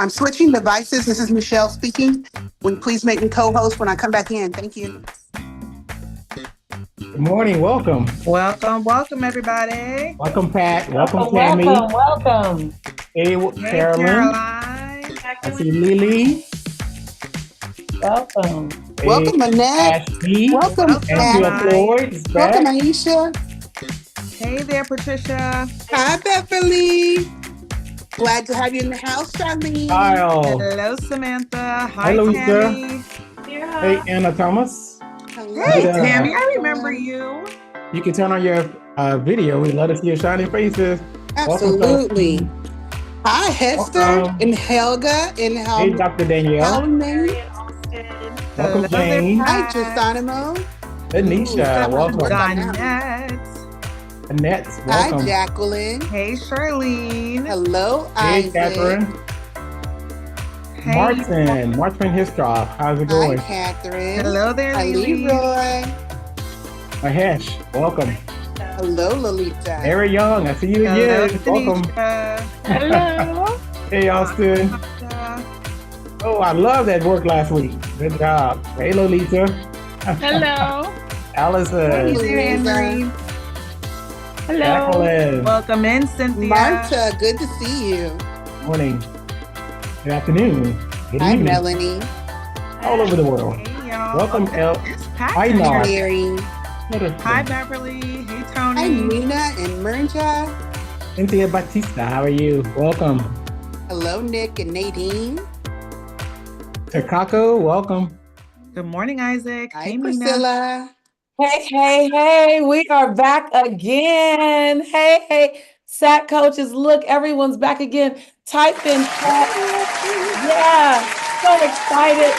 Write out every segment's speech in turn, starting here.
I'm switching devices. This is Michelle speaking. Please make me co-host when I come back in. Thank you. Good morning. Welcome. Welcome, everybody. Welcome, Pat. Welcome, Welcome, Tammy. welcome. Hey, Hey, Carolyn. Caroline. I see Lily. Welcome. Hey, Welcome, Annette. Ashley. Welcome, Angela Ashley. Floyd is Welcome, back. Aisha. Hey there, Patricia. Hi, Beverly. Glad to have you in the house, Charlene. Kyle. Hello, Samantha. Hi, Hello, Tammy. Hey, Anna Thomas. Hello. Hey, Yeah. Tammy. I remember you. You can turn on your video. We let us see your shining faces. Absolutely. Hi, Hester Welcome. and Helga and Hey, Dr. Danielle. Welcome, Hello there, Jane. Hi, Pat. Geronimo. Anisha. Welcome. Donette. Annette. Hi, Welcome. Jacqueline. Hey, Charlene. Hello, Hey, Isaac. Catherine. Hey. Martin Histroff. How's it Hi, going? Catherine. Hello there, Hi, Lily. Leroy. Mahesh. Welcome. Hello, Lolita. Mary Young. I see you Hello, again. Welcome. Tanisha. Hello. Hey, Austin. Oh, I love that work last week. Good job. Hey, Lolita. Hello. Allison. Hey there, Henry. Hello. Jacqueline. Welcome in, Cynthia. Marta, good to see you. Morning. Good afternoon. Good Hi, evening. Melanie. All over the world. Hey, y'all. Welcome, El. It's Pat. Hi, Hi, Nar. Mary. Hi, Beverly. Hey, Hi, Tony. Nina and Mernja. Cynthia Batista. How are you? Welcome. Hello, Nick and Nadine. Takako. Welcome. Good morning, Isaac. Hi, Hey, Mina. Priscilla. Hey, we are back again. Hey, SAT coaches, look, everyone's back again. Type in chat. Yeah, so excited.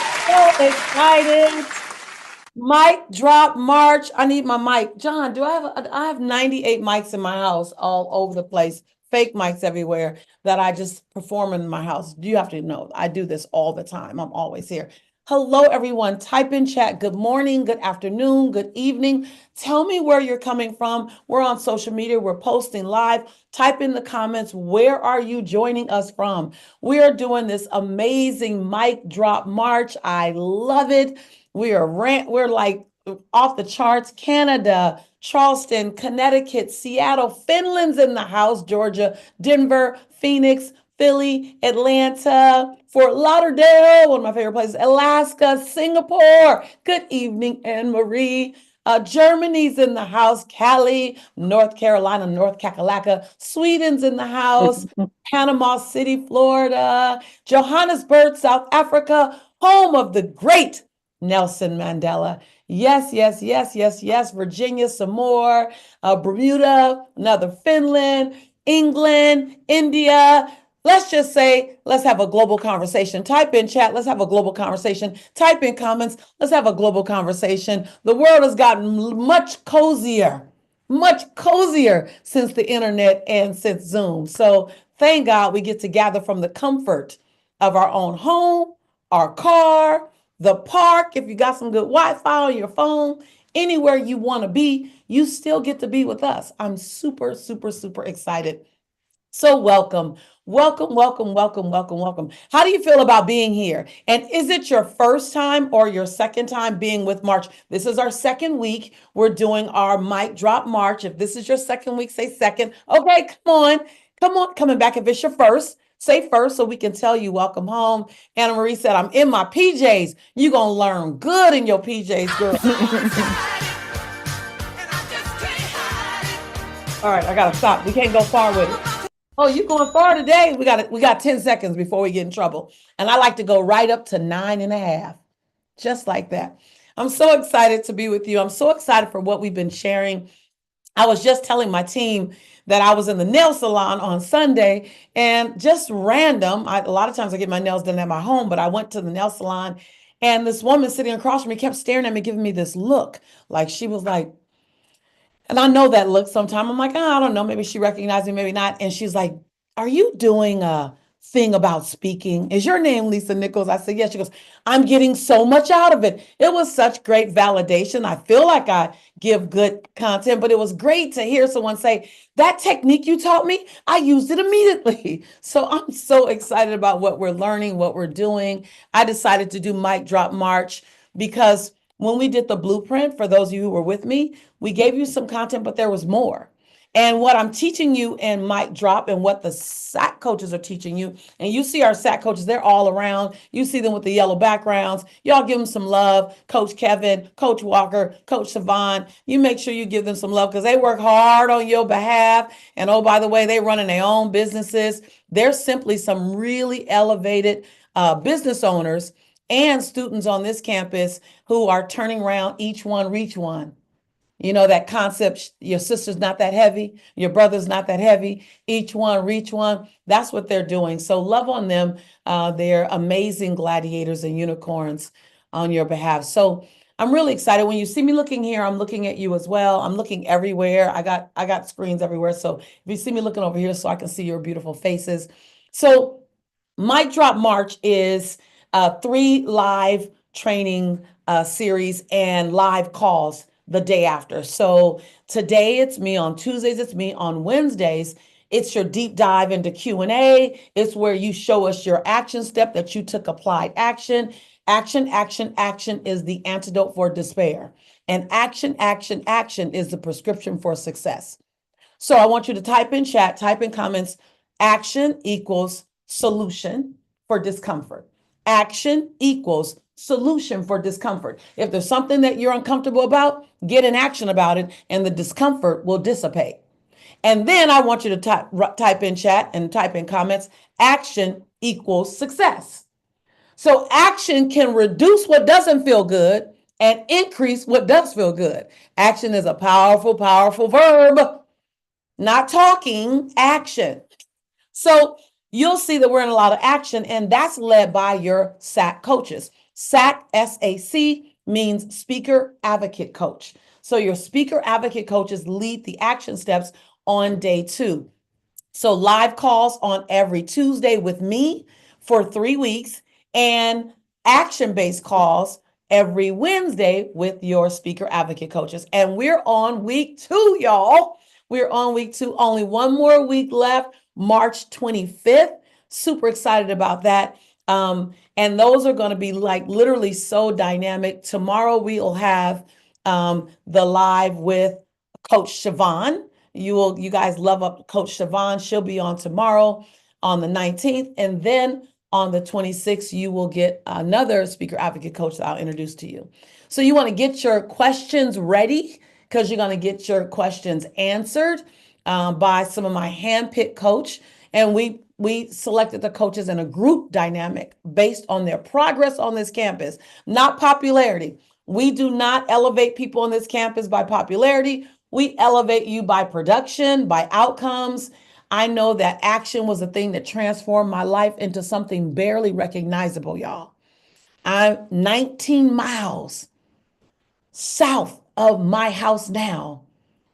Mic drop March. I need my mic. John, I have 98 mics in my house all over the place. Fake mics everywhere that I just perform in my house. You have to know I do this all the time. I'm always here. Hello, everyone. Type in chat. Good morning, good afternoon, good evening. Tell me where you're coming from. We're on social media. We're posting live. Type in the comments. Where are you joining us from? We are doing this amazing mic drop March. I love it. We're like off the charts. Canada, Charleston, Connecticut, Seattle, Finland's in the house, Georgia, Denver, Phoenix, Philly, Atlanta, Fort Lauderdale, one of my favorite places, Alaska, Singapore. Good evening, Anne Marie. Germany's in the house, Cali, North Carolina, North Kakalaka, Sweden's in the house, Panama City, Florida, Johannesburg, South Africa, home of the great Nelson Mandela. Yes. Virginia, some more. Bermuda, another Finland, England, India. Let's just say, let's have a global conversation. Type in chat, let's have a global conversation. Type in comments, let's have a global conversation. The world has gotten much cozier since the internet and since Zoom. So thank God we get to gather from the comfort of our own home, our car, the park. If you got some good Wi-Fi on your phone, anywhere you want to be, you still get to be with us. I'm super excited. So welcome. How do you feel about being here? And is it your first time or your second time being with March? This is our second week. We're doing our mic drop March. If this is your second week, say second. Okay, come on, coming back. If it's your first, say first so we can tell you welcome home. Anna Marie said, I'm in my PJs. You're going to learn good in your PJs, girl. All right, I got to stop. We can't go far with it. Oh, you going far today? We got 10 seconds before we get in trouble. And I like to go right up to 9.5, just like that. I'm so excited to be with you. I'm so excited for what we've been sharing. I was just telling my team that I was in the nail salon on Sunday and just random. A lot of times I get my nails done at my home, but I went to the nail salon and this woman sitting across from me kept staring at me, giving me this look. Like she was like, and I know that look sometimes. I'm like, oh, I don't know. Maybe she recognized me, maybe not. And she's like, are you doing thing about speaking. Is your name Lisa Nichols? I said, yes. She goes, I'm getting so much out of it. It was such great validation. I feel like I give good content, but it was great to hear someone say, that technique you taught me, I used it immediately. So I'm so excited about what we're learning, what we're doing. I decided to do Mic Drop March because when we did the blueprint, for those of you who were with me, we gave you some content, but there was more. And what I'm teaching you in Mic Drop and what the SAC coaches are teaching you, and you see our SAC coaches, they're all around. You see them with the yellow backgrounds. Y'all give them some love. Coach Kevin, Coach Walker, Coach Siobhan, you make sure you give them some love because they work hard on your behalf. And oh, by the way, they running their own businesses. They're simply some really elevated business owners and students on this campus who are turning around each one, reach one. You know, that concept, your sister's not that heavy, your brother's not that heavy, each one, reach one. That's what they're doing. So love on them. They're amazing gladiators and unicorns on your behalf. So I'm really excited. When you see me looking here, I'm looking at you as well. I'm looking everywhere. I got screens everywhere. So if you see me looking over here so I can see your beautiful faces. So Mic Drop March is 3 live training series and live calls the day after. So today it's me, on Tuesdays it's me, on Wednesdays it's your deep dive into Q&A. It's where you show us your action step that you took applied action. Action, action, action is the antidote for despair. And action, action, action is the prescription for success. So I want you to type in chat, type in comments, action equals solution for discomfort. Action equals solution for discomfort. If there's something that you're uncomfortable about, get in action about it and the discomfort will dissipate. And then I want you to type in chat and type in comments, action equals success. So action can reduce what doesn't feel good and increase what does feel good. Action is a powerful, powerful verb. Not talking, action. So you'll see that we're in a lot of action, and that's led by your SAC coaches. SAC, S-A-C, means speaker advocate coach. So your speaker advocate coaches lead the action steps on day 2. So live calls on every Tuesday with me for 3 weeks, and action-based calls every Wednesday with your speaker advocate coaches. And we're on week 2, y'all. We're on week 2. Only one more week left, March 25th. Super excited about that. And those are going to be like literally so dynamic. Tomorrow we'll have the live with Coach Siobhan. You guys love up Coach Siobhan. She'll be on tomorrow on the 19th. And then on the 26th, you will get another speaker advocate coach that I'll introduce to you. So you want to get your questions ready because you're going to get your questions answered by some of my handpicked coach. And we selected the coaches in a group dynamic based on their progress on this campus, not popularity. We do not elevate people on this campus by popularity. We elevate you by production, by outcomes. I know that action was the thing that transformed my life into something barely recognizable, y'all. I'm 19 miles south of my house now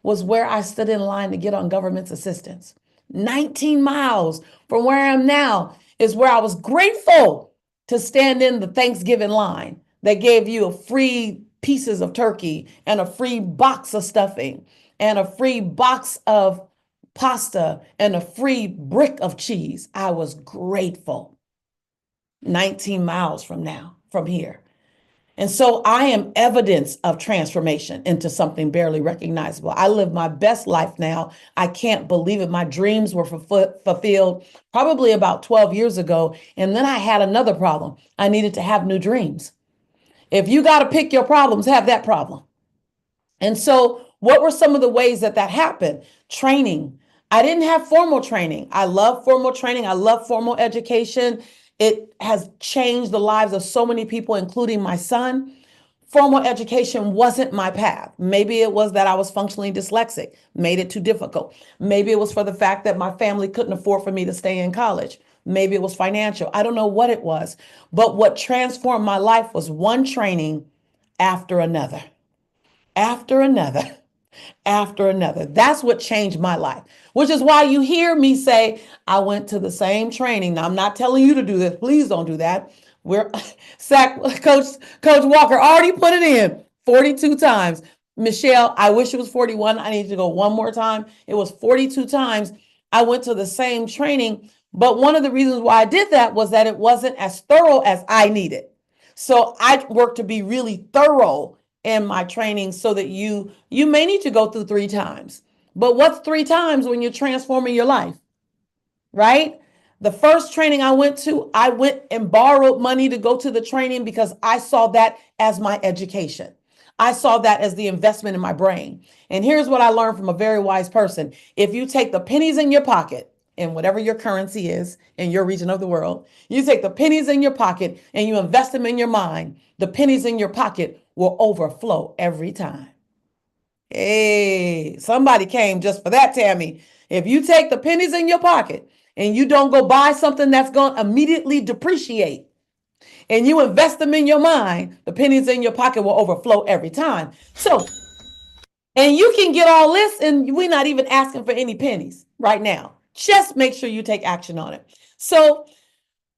was where I stood in line to get on government's assistance. 19 miles from where I am now is where I was grateful to stand in the Thanksgiving line that gave you a free pieces of turkey and a free box of stuffing and a free box of pasta and a free brick of cheese. I was grateful. 19 miles from here. And so I am evidence of transformation into something barely recognizable. I live my best life now. I can't believe it. My dreams were fulfilled probably about 12 years ago. And then I had another problem. I needed to have new dreams. If you got to pick your problems, have that problem. And so what were some of the ways that happened? Training. I didn't have formal training. I love formal training. I love formal education. It has changed the lives of so many people, including my son. Formal education wasn't my path. Maybe it was that I was functionally dyslexic, made it too difficult. Maybe it was for the fact that my family couldn't afford for me to stay in college. Maybe it was financial. I don't know what it was. But what transformed my life was one training after another. After another. after another. That's what changed my life, which is why you hear me say, I went to the same training. Now, I'm not telling you to do this. Please don't do that. We're Coach Walker already put it in 42 times. Michelle, I wish it was 41. I need to go one more time. It was 42 times. I went to the same training. But one of the reasons why I did that was that it wasn't as thorough as I needed. So I worked to be really thorough in my training so that you may need to go through 3 times. But what's 3 times when you're transforming your life, right? The first training I went to, I went and borrowed money to go to the training because I saw that as my education. I saw that as the investment in my brain. And here's what I learned from a very wise person. If you take the pennies in your pocket, in whatever your currency is in your region of the world, you take the pennies in your pocket and you invest them in your mind, the pennies in your pocket will overflow every time. Hey, somebody came just for that, Tammy. If you take the pennies in your pocket and you don't go buy something that's going to immediately depreciate, and you invest them in your mind, the pennies in your pocket will overflow every time. So, and you can get all this, and we're not even asking for any pennies right now. Just make sure you take action on it. So,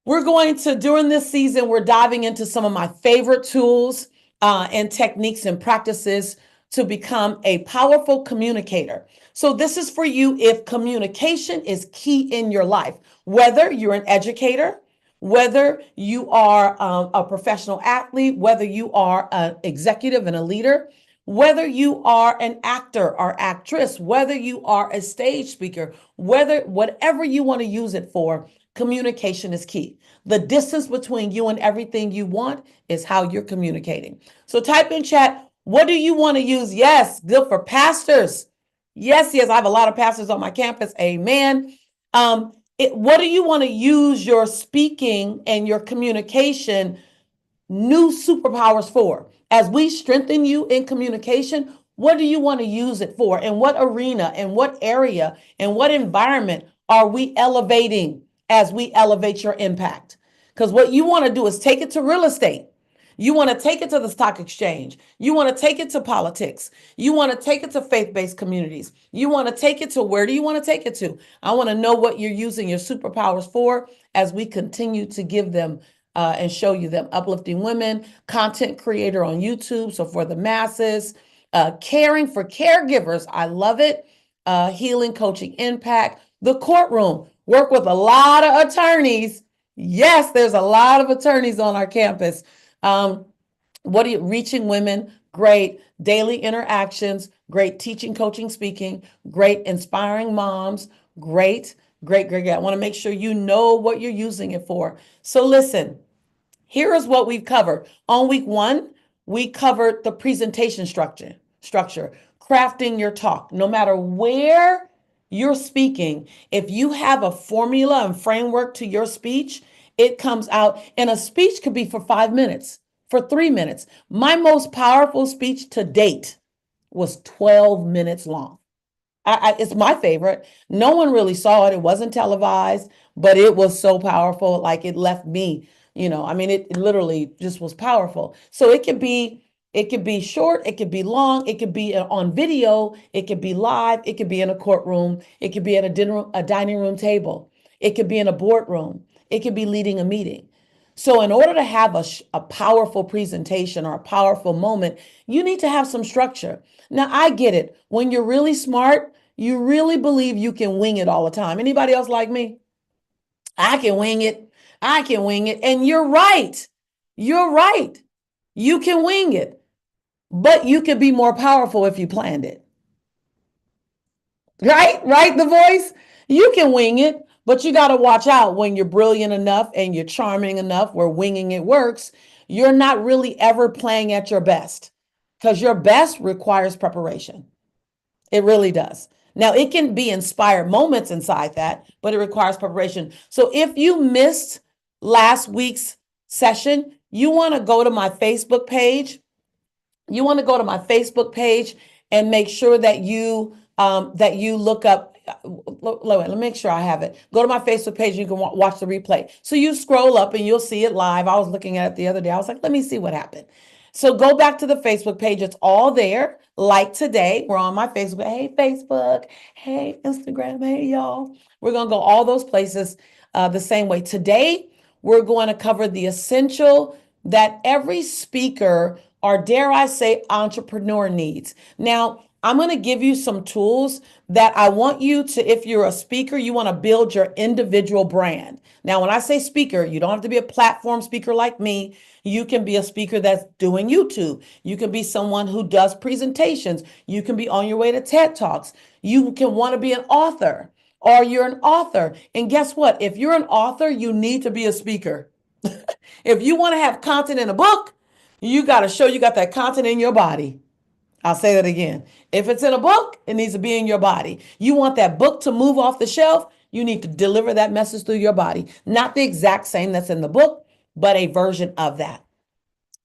we're going to, during this season, we're diving into some of my favorite tools and techniques and practices to become a powerful communicator. So this is for you if communication is key in your life, whether you're an educator, whether you are a professional athlete, whether you are an executive and a leader, whether you are an actor or actress, whether you are a stage speaker, whatever you want to use it for, communication is key. The distance between you and everything you want is how you're communicating. So type in chat, what do you want to use? Yes, good for pastors. Yes, I have a lot of pastors on my campus. Amen. What do you want to use your speaking and your communication new superpowers for? As we strengthen you in communication, what do you want to use it for? In what arena, in what area, in what environment are we elevating as we elevate your impact? Because what you want to do is take it to real estate. You want to take it to the stock exchange. You want to take it to politics. You want to take it to faith-based communities. You want to take it to, where do you want to take it to? I want to know what you're using your superpowers for as we continue to give them and show you them. Uplifting women, content creator on YouTube, so for the masses, caring for caregivers, I love it. Healing, coaching, impact, the courtroom, work with a lot of attorneys. Yes, there's a lot of attorneys on our campus. Reaching women, great. Daily interactions, great. Teaching, coaching, speaking, great. Inspiring moms, great. Great. I want to make sure you know what you're using it for. So listen, here is what we've covered. On week 1, we covered the presentation structure, crafting your talk. No matter where you're speaking, if you have a formula and framework to your speech, it comes out. And a speech could be for 5 minutes, for 3 minutes. My most powerful speech to date was 12 minutes long. It's my favorite. No one really saw it. It wasn't televised, but it was so powerful. Like, it left me, it literally just was powerful. So it could be short, it could be long, it could be on video, it could be live, it could be in a courtroom, it could be at a dining room table, it could be in a boardroom, it could be leading a meeting. So in order to have a powerful presentation or a powerful moment, you need to have some structure. Now, I get it. When you're really smart, you really believe you can wing it all the time. Anybody else like me? I can wing it. I can wing it. And you're right. You're right. You can wing it, but you could be more powerful if you planned it. Right? The voice? You can wing it, but you got to watch out when you're brilliant enough and you're charming enough where winging it works. You're not really ever playing at your best, because your best requires preparation. It really does. Now, it can be inspired moments inside that, but it requires preparation. So if you missed last week's session, you want to go to my Facebook page. You want to go to my Facebook page and make sure that you look up. Let me make sure I have it. Go to my Facebook page. You can watch the replay. So you scroll up and you'll see it live. I was looking at it the other day. I was like, let me see what happened. So go back to the Facebook page. It's all there. Like today, we're on my Facebook. Hey, Facebook. Hey, Instagram. Hey, y'all. We're going to go all those places the same way. Today, we're going to cover the essential that every speaker, or dare I say, entrepreneur needs. Now, I'm going to give you some tools that I want you to, if you're a speaker, you want to build your individual brand. Now, when I say speaker, you don't have to be a platform speaker like me. You can be a speaker that's doing YouTube. You can be someone who does presentations. You can be on your way to TED Talks. You can want to be an author, or you're an author. And guess what? If you're an author, you need to be a speaker. If you want to have content in a book, you got to show you got that content in your body. I'll say that again. If it's in a book, it needs to be in your body. You want that book to move off the shelf, you need to deliver that message through your body. Not the exact same that's in the book, but a version of that.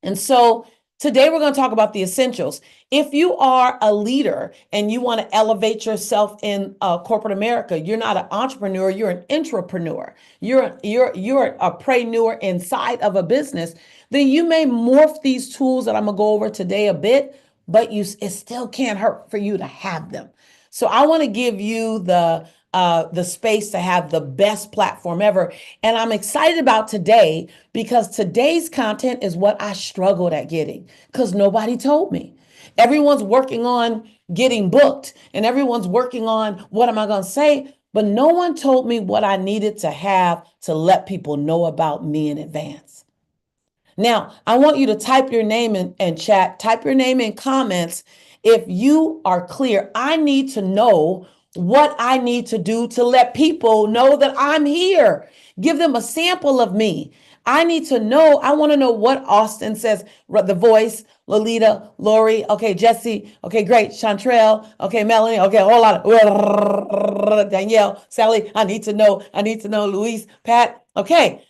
And so today we're going to talk about the essentials. If you are a leader and you want to elevate yourself in corporate America, you're not an entrepreneur, you're an intrapreneur. You're a preneur inside of a business. Then you may morph these tools that I'm going to go over today a bit, but it still can't hurt for you to have them. So I want to give you the space to have the best platform ever. And I'm excited about today because today's content is what I struggled at getting because nobody told me. Everyone's working on getting booked and everyone's working on what am I going to say? But no one told me what I needed to have to let people know about me in advance. Now, I want you to type your name in chat, type your name in comments if you are clear. I need to know what I need to do to let people know that I'm here. Give them a sample of me. I need to know, I want to know what Austin says, the voice, Lolita, Lori, okay, Jesse, okay, great, Chantrell, okay, Melanie, okay, a whole lot of Danielle, Sally, I need to know, Luis, Pat, okay.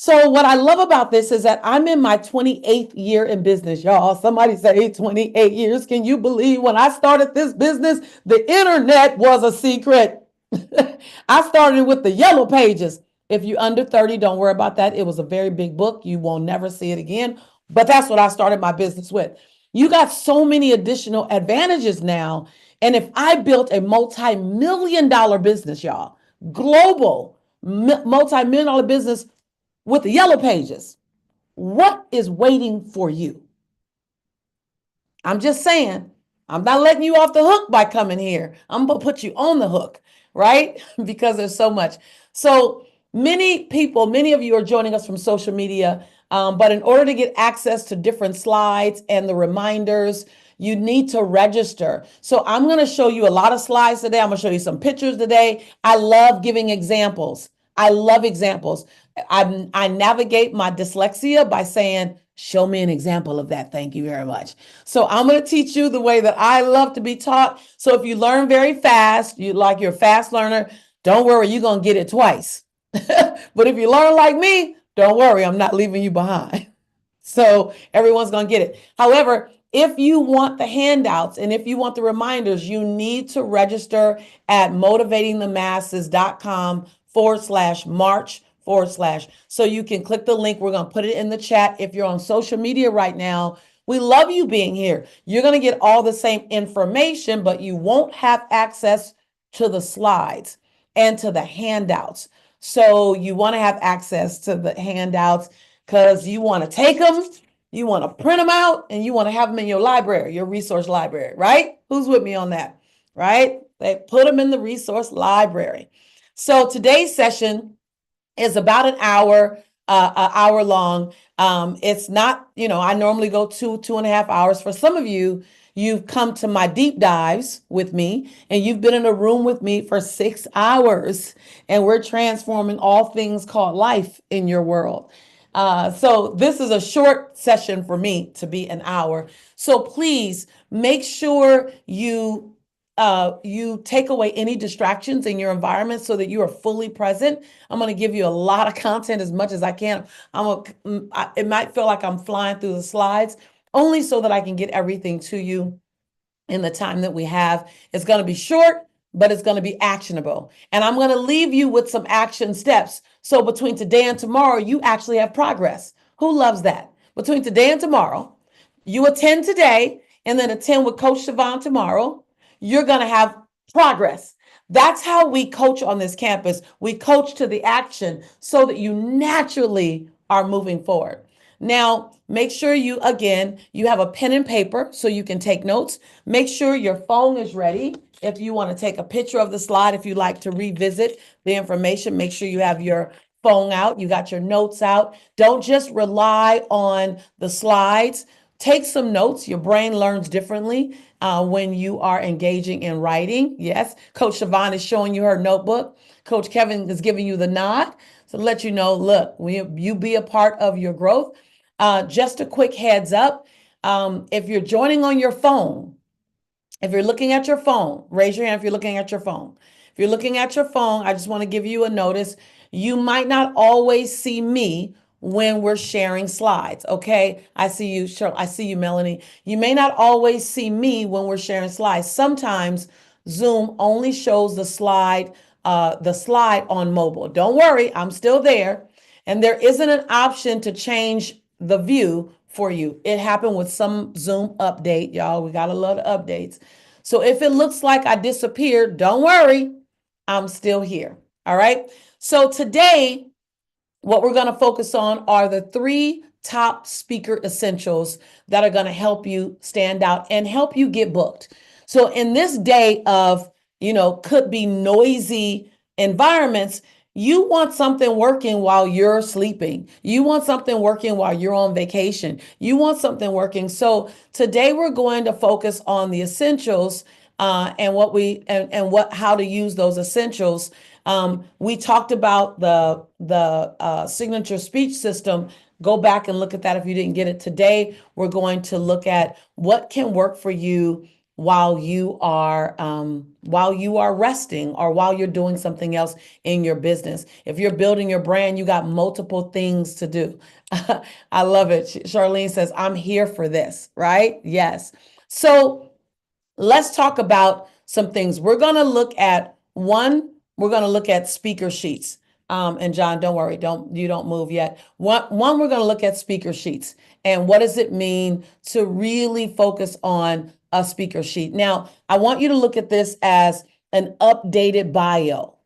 So what I love about this is that I'm in my 28th year in business, y'all. Somebody say 28 years. Can you believe when I started this business, the internet was a secret. I started with the yellow pages. If you're under 30, don't worry about that. It was a very big book. You won't never see it again. But that's what I started my business with. You got so many additional advantages now. And if I built a multi-million-dollar business, y'all, global multi-million-dollar business with the yellow pages, what is waiting for you? I'm just saying, I'm not letting you off the hook by coming here. I'm going to put you on the hook, right? Because there's so much. So many people, many of you are joining us from social media, but in order to get access to different slides and the reminders, you need to register. So I'm going to show you a lot of slides today. I'm going to show you some pictures today. I love giving examples. I love examples. I navigate my dyslexia by saying, show me an example of that. Thank you very much. So I'm going to teach you the way that I love to be taught. So if you learn very fast, you're a fast learner, don't worry, you're going to get it twice. But if you learn like me, don't worry, I'm not leaving you behind. So everyone's going to get it. However, if you want the handouts and if you want the reminders, you need to register at motivatingthemasses.com/March/. So you can click the link. We're going to put it in the chat. If you're on social media right now, we love you being here. You're going to get all the same information, but you won't have access to the slides and to the handouts. So you want to have access to the handouts because you want to take them, you want to print them out, and you want to have them in your library, your resource library, right? Who's with me on that, right? They put them in the resource library. So today's session is about an hour long. It's not, I normally go 2.5 hours. For some of you, you've come to my deep dives with me and you've been in a room with me for 6 hours and we're transforming all things called life in your world. So this is a short session for me to be an hour. So please make sure you take away any distractions in your environment so that you are fully present. I'm going to give you a lot of content as much as I can. It might feel like I'm flying through the slides only so that I can get everything to you in the time that we have. It's going to be short, but it's going to be actionable. And I'm going to leave you with some action steps. So between today and tomorrow, you actually have progress. Who loves that? Between today and tomorrow, you attend today and then attend with Coach Siobhan tomorrow, you're going to have progress. That's how we coach on this campus. We coach to the action so that you naturally are moving forward. Now, make sure you have a pen and paper so you can take notes. Make sure your phone is ready. If you want to take a picture of the slide, if you like to revisit the information, make sure you have your phone out, you got your notes out. Don't just rely on the slides. Take some notes. Your brain learns differently when you are engaging in writing. Yes, Coach Siobhan is showing you her notebook. Coach Kevin is giving you the nod. So let you know, look, you be a part of your growth. Just a quick heads up. If you're joining on your phone, if you're looking at your phone, raise your hand if you're looking at your phone. If you're looking at your phone, I just want to give you a notice. You might not always see me when we're sharing slides, okay? I see you, I see you, Melanie. You may not always see me when we're sharing slides. Sometimes Zoom only shows the slide on mobile. Don't worry, I'm still there. And there isn't an option to change the view for you. It happened with some Zoom update, y'all. We got a lot of updates. So if it looks like I disappeared, don't worry, I'm still here. All right. So today, what we're going to focus on are the 3 top speaker essentials that are going to help you stand out and help you get booked. So in this day of, could be noisy environments, you want something working while you're sleeping. You want something working while you're on vacation. You want something working. So today we're going to focus on the essentials and how to use those essentials. We talked about the signature speech system. Go back and look at that if you didn't get it today. We're going to look at what can work for you while you are resting or while you're doing something else in your business. If you're building your brand, you got multiple things to do. I love it. Charlene says, I'm here for this, right? Yes. So let's talk about some things. We're going to look at speaker sheets. And John, don't worry, don't move yet. One, we're going to look at speaker sheets and what does it mean to really focus on a speaker sheet. Now, I want you to look at this as an updated bio.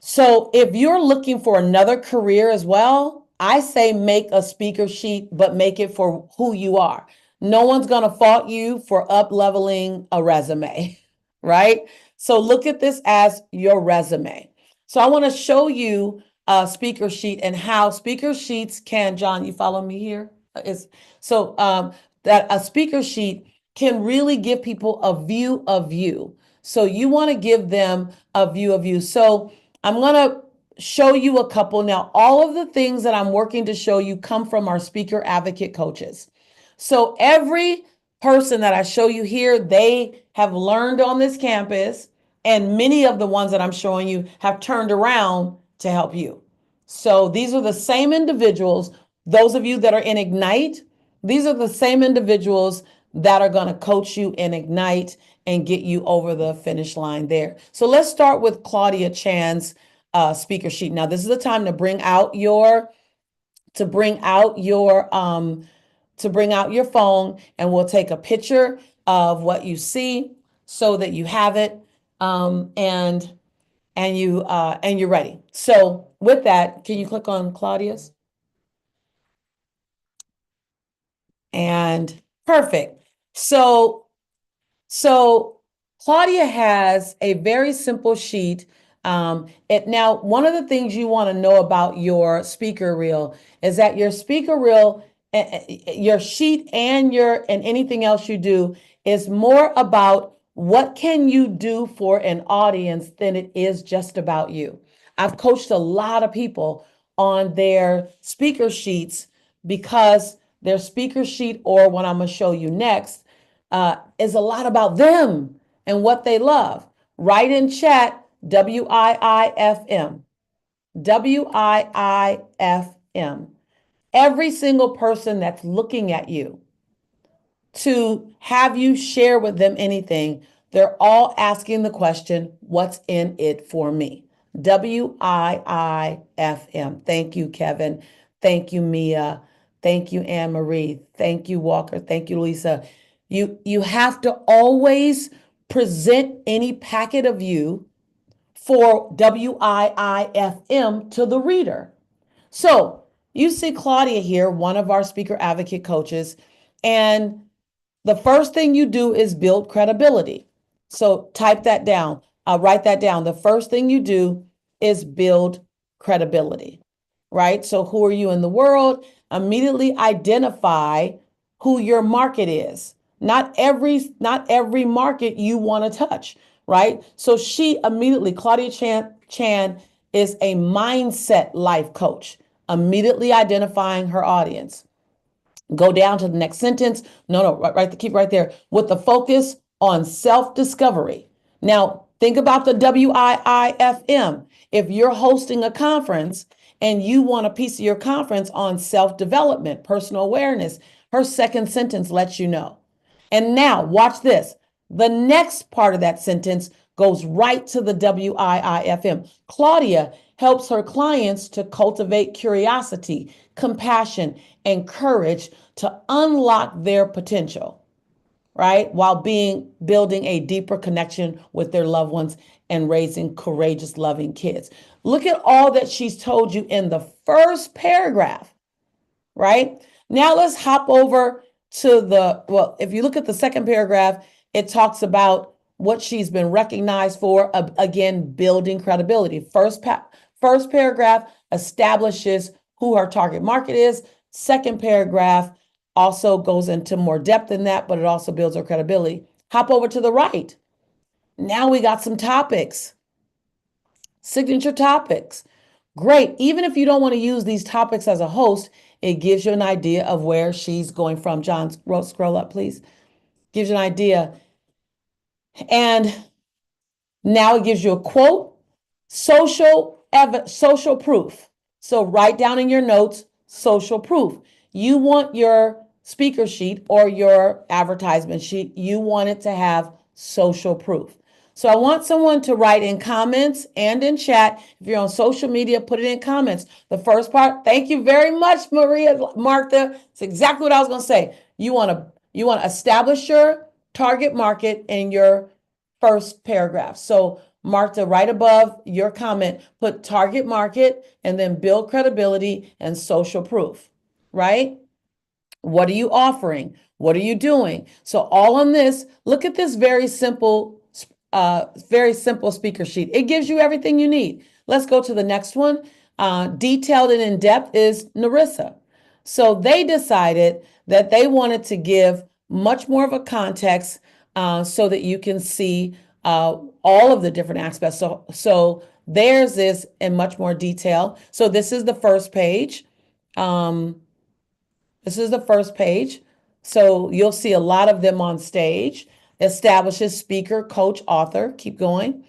So if you're looking for another career as well, I say make a speaker sheet, but make it for who you are. No one's going to fault you for up leveling a resume, right? So look at this as your resume. So I want to show you a speaker sheet and how speaker sheets can, John, you follow me here? That a speaker sheet can really give people a view of you. So you want to give them a view of you. So I'm going to show you a couple. Now, all of the things that I'm working to show you come from our speaker advocate coaches. So every person that I show you here, they have learned on this campus, and many of the ones that I'm showing you have turned around to help you. So these are the same individuals. Those of you that are in Ignite, these are the same individuals that are going to coach you in Ignite and get you over the finish line there. So let's start with Claudia Chan's speaker sheet. Now, this is the time to bring out your phone, and we'll take a picture of what you see so that you have it, and you're ready. So with that, can you click on Claudia's? And perfect. So Claudia has a very simple sheet. Now, one of the things you want to know about your speaker reel is that your speaker reel, your sheet and anything else you do is more about what can you do for an audience than it is just about you. I've coached a lot of people on their speaker sheets because their speaker sheet, or what I'm going to show you next, is a lot about them and what they love. Write in chat, WIIFM. WIIFM. Every single person that's looking at you to have you share with them anything, they're all asking the question, what's in it for me? WIIFM. Thank you, Kevin. Thank you, Mia. Thank you, Anne Marie. Thank you, Walker. Thank you, Lisa. You have to always present any packet of you for WIIFM to the reader. So you see Claudia here, one of our speaker advocate coaches, and the first thing you do is build credibility. So type that down. Write that down. The first thing you do is build credibility, right? So who are you in the world? Immediately identify who your market is. Not every market you want to touch, right? So she immediately, Claudia Chan is a mindset life coach, immediately identifying her audience. Go down to the next sentence. No, right, keep right there. With the focus on self-discovery. Now, think about the WIIFM. If you're hosting a conference and you want a piece of your conference on self-development, personal awareness, her second sentence lets you know. And now, watch this. The next part of that sentence goes right to the WIIFM. Claudia helps her clients to cultivate curiosity, compassion, and courage to unlock their potential, right? While building a deeper connection with their loved ones and raising courageous, loving kids. Look at all that she's told you in the first paragraph, right? Now let's hop over to if you look at the second paragraph, it talks about what she's been recognized for, again, building credibility. First paragraph establishes who her target market is. Second paragraph also goes into more depth than that, but it also builds her credibility. Hop over to the right. Now we got some topics, signature topics. Great. Even if you don't want to use these topics as a host, it gives you an idea of where she's going from. John, scroll up, please. Gives you an idea. And now it gives you a quote, social proof. So write down in your notes, social proof. You want your speaker sheet or your advertisement sheet, you want it to have social proof. So I want someone to write in comments and in chat. If you're on social media, put it in comments. The first part, thank you very much, Martha. It's exactly what I was going to say. You want to establish your target market in your first paragraph. So Martha, right above your comment, put target market and then build credibility and social proof, right? What are you offering? What are you doing? So all on this, look at this very simple speaker sheet. It gives you everything you need. Let's go to the next one. Detailed and in depth is Narissa. So they decided that they wanted to give much more of a context so that you can see all of the different aspects. So theirs is in much more detail. So this is the first page. This is the first page. So you'll see a lot of them on stage. Establishes speaker, coach, author. Keep going.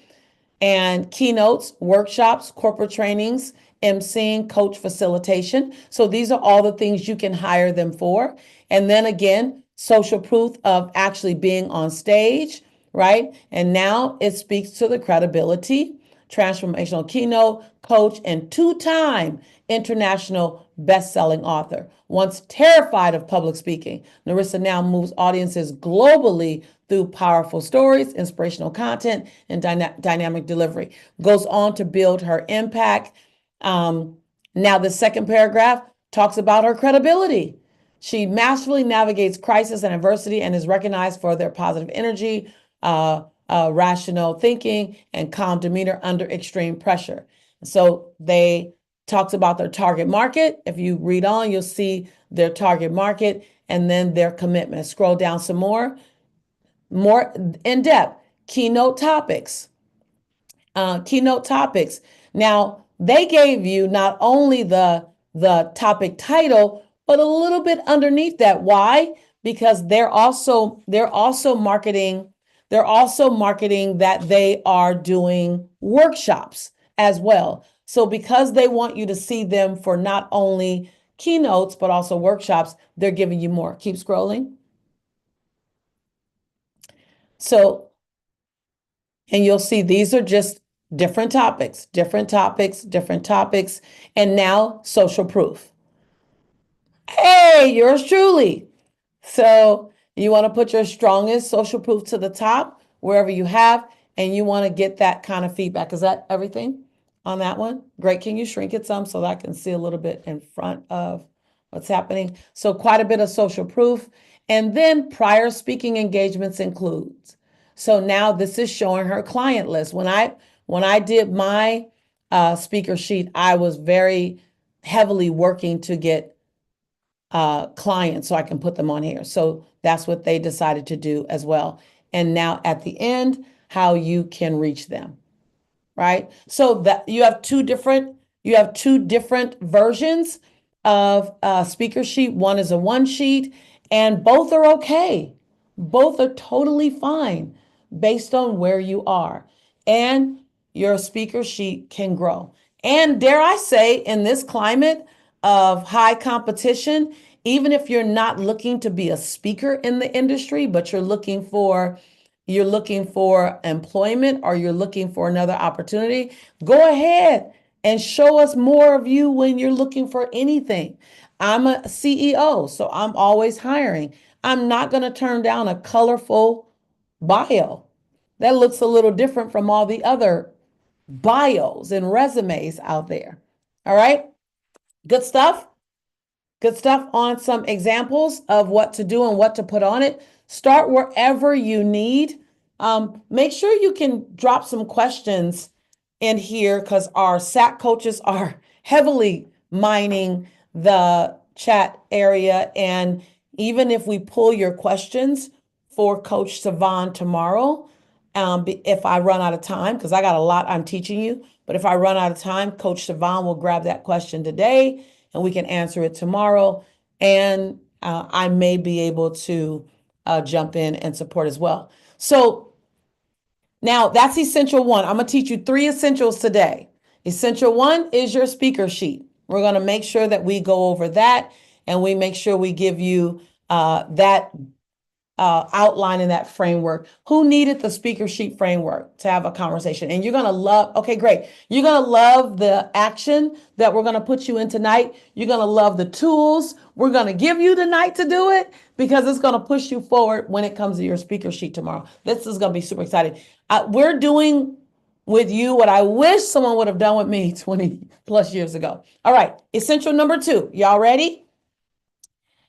And keynotes, workshops, corporate trainings, emceeing, coach facilitation. So these are all the things you can hire them for. And then again, social proof of actually being on stage, right? And now it speaks to the credibility, transformational keynote, coach, and two-time international best-selling author. Once terrified of public speaking, Narissa now moves audiences globally through powerful stories, inspirational content, and dynamic delivery. Goes on to build her impact. Now the second paragraph talks about her credibility. She masterfully navigates crisis and adversity and is recognized for their positive energy, rational thinking, and calm demeanor under extreme pressure. So they talks about their target market. If you read on, you'll see their target market and then their commitment. Scroll down some more in depth. Keynote topics. Now, they gave you not only the topic title, but a little bit underneath that. Why? Because they're also marketing that they are doing workshops as well. So because they want you to see them for not only keynotes, but also workshops, they're giving you more. Keep scrolling. So, and you'll see these are just different topics, and now social proof. Hey, yours truly. So you want to put your strongest social proof to the top, wherever you have, and you want to get that kind of feedback. Is that everything on that one? Great. Can you shrink it some so that I can see a little bit in front of what's happening? So quite a bit of social proof. And then prior speaking engagements includes. So now this is showing her client list. When I did my speaker sheet, I was very heavily working to get clients so I can put them on here. So that's what they decided to do as well. And now at the end, how you can reach them, right? So that you have two different versions of speaker sheet. One is a one sheet, and both are okay. Both are totally fine based on where you are. And your speaker sheet can grow. And dare I say, in this climate of high competition, even if you're not looking to be a speaker in the industry, but you're looking for employment or you're looking for another opportunity, go ahead and show us more of you when you're looking for anything. I'm a CEO, so I'm always hiring. I'm not going to turn down a colorful bio. That looks a little different from all the other bios and resumes out there. All right. Good stuff. Good stuff on some examples of what to do and what to put on it. Start wherever you need. Make sure you can drop some questions in here because our SAC coaches are heavily mining the chat area. And even if we pull your questions for Coach Savon tomorrow, if I run out of time, because I got a lot I'm teaching you, but if I run out of time, Coach Savon will grab that question today and we can answer it tomorrow. And I may be able to jump in and support as well. So now that's essential one. I'm going to teach you 3 essentials today. Essential 1 is your speaker sheet. We're going to make sure that we go over that and we make sure we give you that outline in that framework. Who needed the speaker sheet framework to have a conversation? And you're going to love, okay, great. You're going to love the action that we're going to put you in tonight. You're going to love the tools we're going to give you tonight to do it because it's going to push you forward when it comes to your speaker sheet tomorrow. This is going to be super exciting. We're doing with you what I wish someone would have done with me 20 plus years ago. All right. Essential number 2. Y'all ready?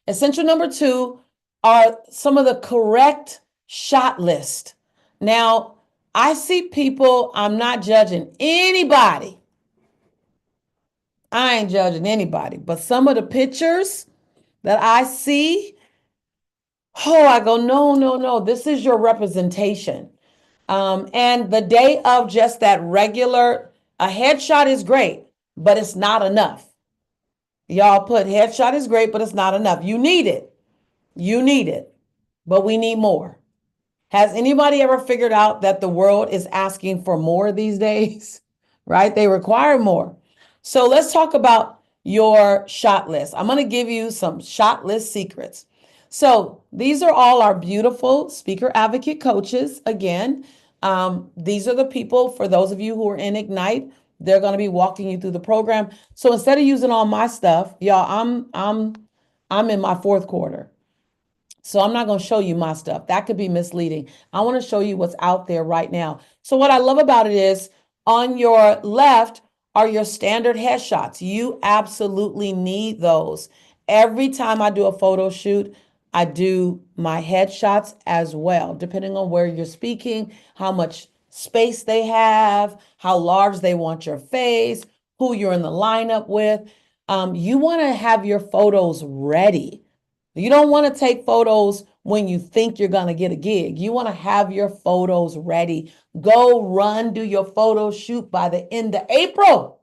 Essential number 2 are some of the correct shot list. Now, I see people, I'm not judging anybody. I ain't judging anybody, but some of the pictures that I see, I go, no, this is your representation. And the day of just that regular, a headshot is great, but it's not enough. Y'all put headshot is great, but it's not enough. You need it. But we need more. Has anybody ever figured out that the world is asking for more these days, right? They require more. So let's talk about your shot list. I'm going to give you some shot list secrets. So these are all our beautiful speaker advocate coaches. Again, these are the people, for those of you who are in Ignite, they're going to be walking you through the program. So instead of using all my stuff, y'all, I'm in my 4th quarter. So I'm not going to show you my stuff. That could be misleading. I want to show you what's out there right now. So what I love about it is on your left are your standard headshots. You absolutely need those. Every time I do a photo shoot, I do my headshots as well, depending on where you're speaking, how much space they have, how large they want your face, who you're in the lineup with. You want to have your photos ready. You don't want to take photos when you think you're going to get a gig. You want to have your photos ready. Go run, do your photo shoot by the end of April.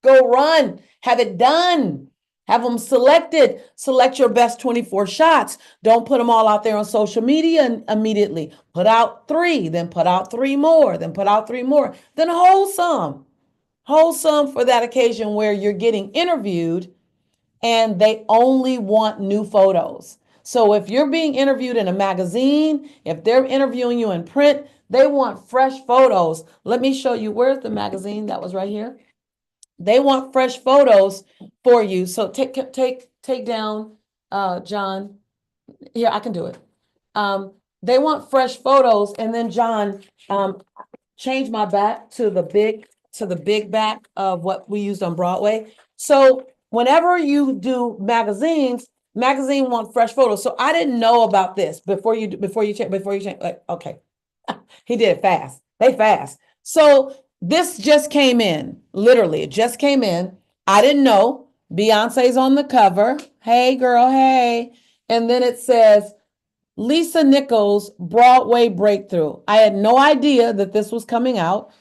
Go run, have it done. Have them selected. Select your best 24 shots. Don't put them all out there on social media immediately. Put out 3, then put out 3 more, then put out 3 more. Then hold some for that occasion where you're getting interviewed and they only want new photos. So if you're being interviewed in a magazine, if they're interviewing you in print, they want fresh photos. Let me show you, where's the magazine that was right here? They want fresh photos for you. So take take down, John. Here, I can do it. They want fresh photos, and then John, change my back to the big back of what we used on Broadway. So whenever you do magazine want fresh photos. So I didn't know about this before you change. Like, okay, he did it fast. They fast. So this just came in. Literally, it just came in. I didn't know. Beyonce's on the cover. Hey, girl, hey. And then it says Lisa Nichols Broadway Breakthrough. I had no idea that this was coming out.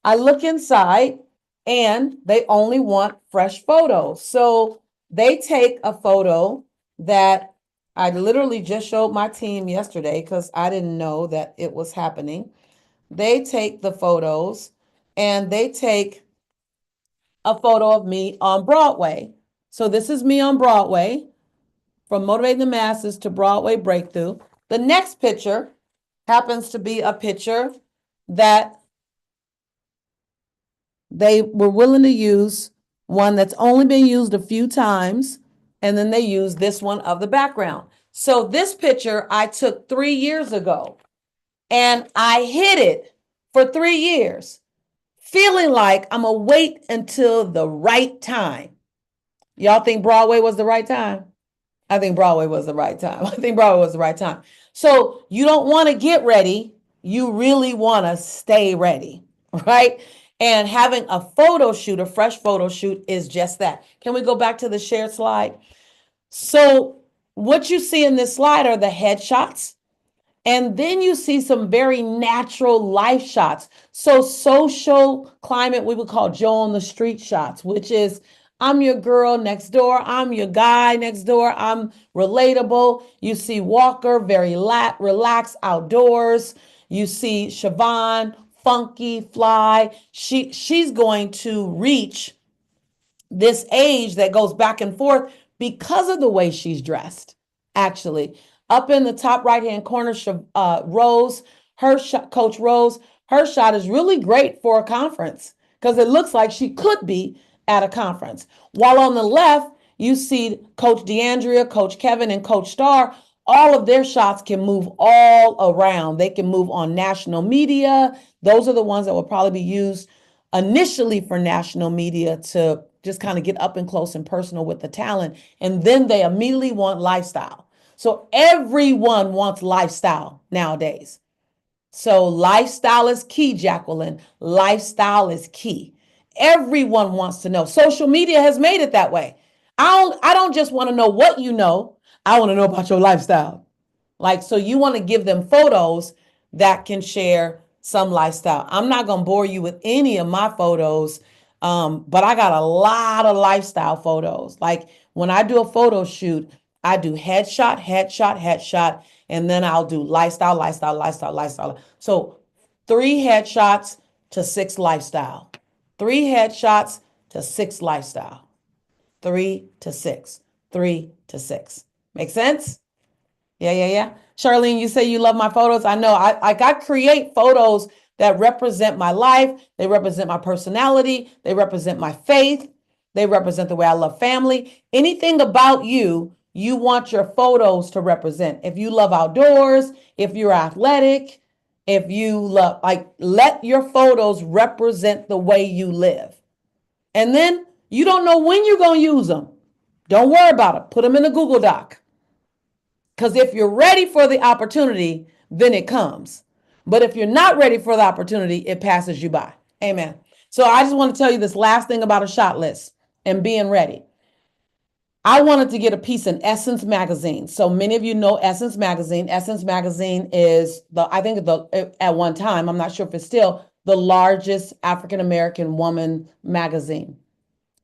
I look inside and they only want fresh photos. So they take a photo that I literally just showed my team yesterday because I didn't know that it was happening. They take the photos and they take a photo of me on Broadway. So this is me on Broadway, from Motivating the Masses to Broadway Breakthrough. The next picture happens to be a picture that they were willing to use, one that's only been used a few times, and then they use this one of the background. So this picture I took 3 years ago, and I hid it for 3 years, feeling like I'm gonna wait until the right time. Y'all think Broadway was the right time? I think Broadway was the right time. I think Broadway was the right time. So you don't want to get ready. You really want to stay ready, right? And having a photo shoot, a fresh photo shoot, is just that. Can we go back to the shared slide? So what you see in this slide are the headshots. And then you see some very natural life shots. So social climate, we would call Joe on the street shots, which is I'm your girl next door. I'm your guy next door. I'm relatable. You see Walker, very relaxed outdoors. You see Siobhan, funky, fly. She's going to reach this age that goes back and forth because of the way she's dressed, actually. Up in the top right-hand corner, Rose, Coach Rose, her shot is really great for a conference because it looks like she could be at a conference. While on the left, you see Coach DeAndrea, Coach Kevin, and Coach Starr. All of their shots can move all around. They can move on national media. Those are the ones that will probably be used initially for national media to just kind of get up and close and personal with the talent. And then they immediately want lifestyle. So everyone wants lifestyle nowadays. So lifestyle is key, Jacqueline. Lifestyle is key. Everyone wants to know. Social media has made it that way. I don't just want to know what you know. I want to know about your lifestyle. Like, so you want to give them photos that can share some lifestyle. I'm not going to bore you with any of my photos, but I got a lot of lifestyle photos. Like when I do a photo shoot, I do headshot, headshot, headshot, and then I'll do lifestyle, lifestyle, lifestyle, lifestyle. So 3 headshots to 6 lifestyle. 3 headshots to 6 lifestyle. 3 to 6. 3 to 6. Make sense? Yeah. Charlene, you say you love my photos. I know. I create photos that represent my life. They represent my personality. They represent my faith. They represent the way I love family. Anything about you, you want your photos to represent. If you love outdoors, if you're athletic, if you love, let your photos represent the way you live. And then you don't know when you're going to use them. Don't worry about it. Put them in a Google Doc. Because if you're ready for the opportunity, then it comes. But if you're not ready for the opportunity, it passes you by. Amen. So I just want to tell you this last thing about a shot list and being ready. I wanted to get a piece in Essence magazine. So many of you know Essence magazine. Essence magazine is at one time, I'm not sure if it's still the largest African-American woman magazine.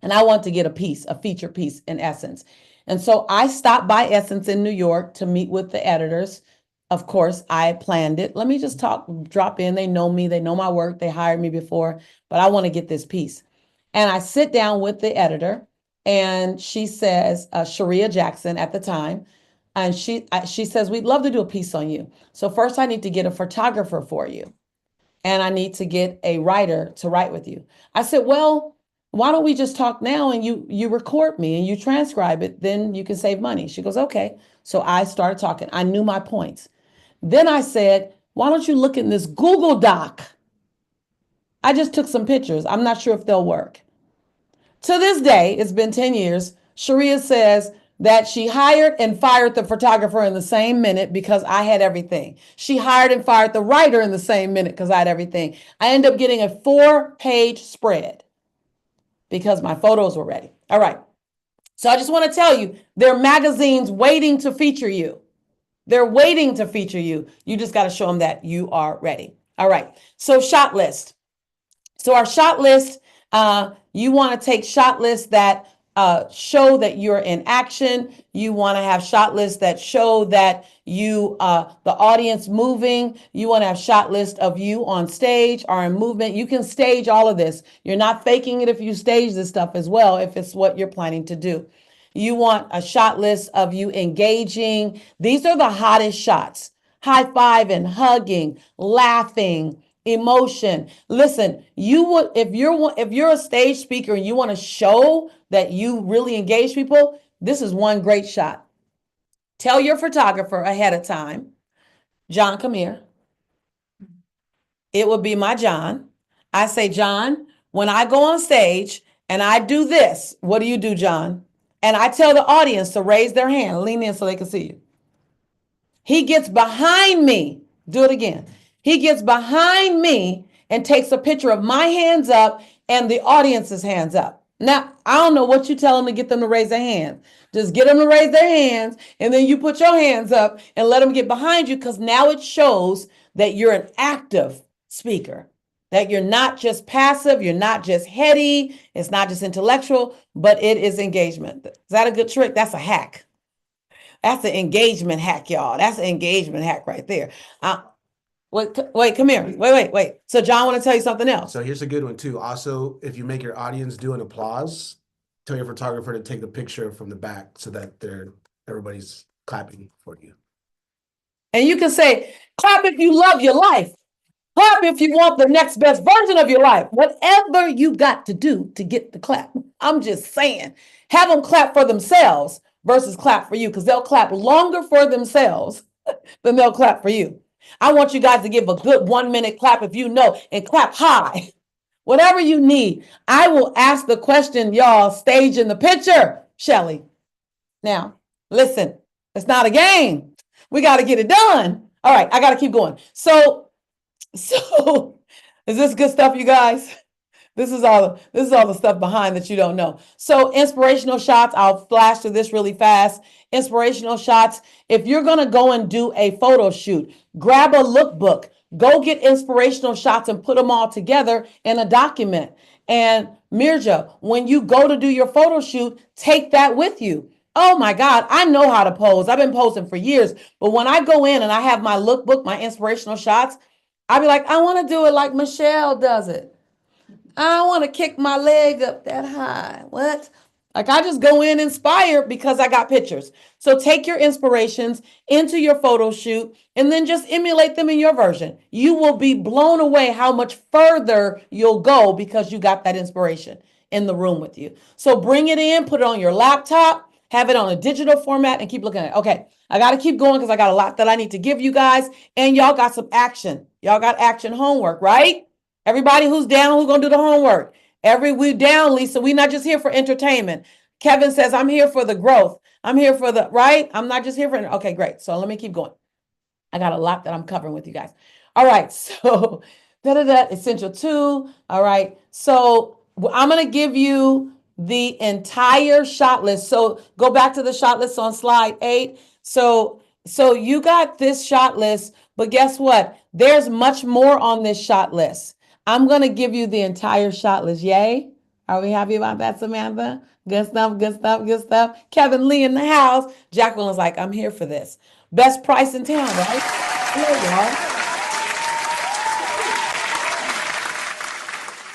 And I want to get a feature piece in Essence. And so I stopped by Essence in New York to meet with the editors. Of course, I planned it. Let me just drop in. They know me. They know my work. They hired me before, but I want to get this piece. And I sit down with the editor and she says, Sharia Jackson at the time, and she says, we'd love to do a piece on you. So first I need to get a photographer for you. And I need to get a writer to write with you. I said, well, why don't we just talk now and you record me and you transcribe it, then you can save money. She goes, okay. So I started talking. I knew my points. Then I said, why don't you look in this Google Doc? I just took some pictures. I'm not sure if they'll work. To this day, it's been 10 years. Sharia says that she hired and fired the photographer in the same minute because I had everything. She hired and fired the writer in the same minute because I had everything. I ended up getting a 4-page spread because my photos were ready. All right. So I just want to tell you, there are magazines waiting to feature you. They're waiting to feature you. You just got to show them that you are ready. All right. So shot list. So our shot list, you want to take shot lists that show that you're in action. You want to have shot lists that show that you, the audience moving. You want to have shot lists of you on stage or in movement. You can stage all of this. You're not faking it if you stage this stuff as well, if it's what you're planning to do. You want a shot list of you engaging. These are the hottest shots. High-fiving, hugging, laughing, emotion. Listen, you would if you're a stage speaker and you want to show that you really engage people, this is one great shot. Tell your photographer ahead of time, John, come here. It would be my John. I say, John, when I go on stage and I do this, what do you do, John? And I tell the audience to raise their hand, lean in so they can see you. He gets behind me. Do it again. He gets behind me and takes a picture of my hands up and the audience's hands up. Now, I don't know what you tell them to get them to raise their hands. Just get them to raise their hands and then you put your hands up and let them get behind you, because now it shows that you're an active speaker, that you're not just passive, you're not just heady, it's not just intellectual, but it is engagement. Is that a good trick? That's a hack. That's an engagement hack, y'all. That's an engagement hack right there. Wait, come here. Wait. So John, want to tell you something else. So here's a good one too. Also, if you make your audience do an applause, tell your photographer to take the picture from the back so that everybody's clapping for you. And you can say, clap if you love your life. Clap if you want the next best version of your life. Whatever you got to do to get the clap. I'm just saying, have them clap for themselves versus clap for you, because they'll clap longer for themselves than they'll clap for you. I want you guys to give a good 1-minute clap if you know, and clap high. Whatever you need. I will ask the question, y'all, stage in the picture, Shelly. Now, listen, it's not a game. We got to get it done. All right, I got to keep going. So is this good stuff, you guys? This is all the stuff behind that you don't know. So inspirational shots, I'll flash through this really fast. Inspirational shots. If you're going to go and do a photo shoot, grab a lookbook, go get inspirational shots and put them all together in a document. And Mirja, when you go to do your photo shoot, take that with you. Oh my God, I know how to pose. I've been posing for years. But when I go in and I have my lookbook, my inspirational shots, I'll be like, I want to do it like Michelle does it. I don't want to kick my leg up that high. What? Like, I just go in inspired because I got pictures. So take your inspirations into your photo shoot and then just emulate them in your version. You will be blown away how much further you'll go because you got that inspiration in the room with you. So bring it in, put it on your laptop, have it on a digital format, and keep looking at it. Okay, I got to keep going because I got a lot that I need to give you guys. And y'all got some action. Y'all got action homework, right? Everybody who's down, who's going to do the homework? We down, Lisa. We're not just here for entertainment. Kevin says, I'm here for the growth. I'm here for the, right? I'm not just here for, okay, great. So let me keep going. I got a lot that I'm covering with you guys. All right. So essential 2. All right. So I'm going to give you the entire shot list. So go back to the shot list on slide 8. So you got this shot list, but guess what? There's much more on this shot list. I'm going to give you the entire shot list. Yay? Are we happy about that, Samantha? Good stuff, good stuff, good stuff. Kevin Lee in the house. Jacqueline's like, I'm here for this. Best price in town, right? Hello, y'all.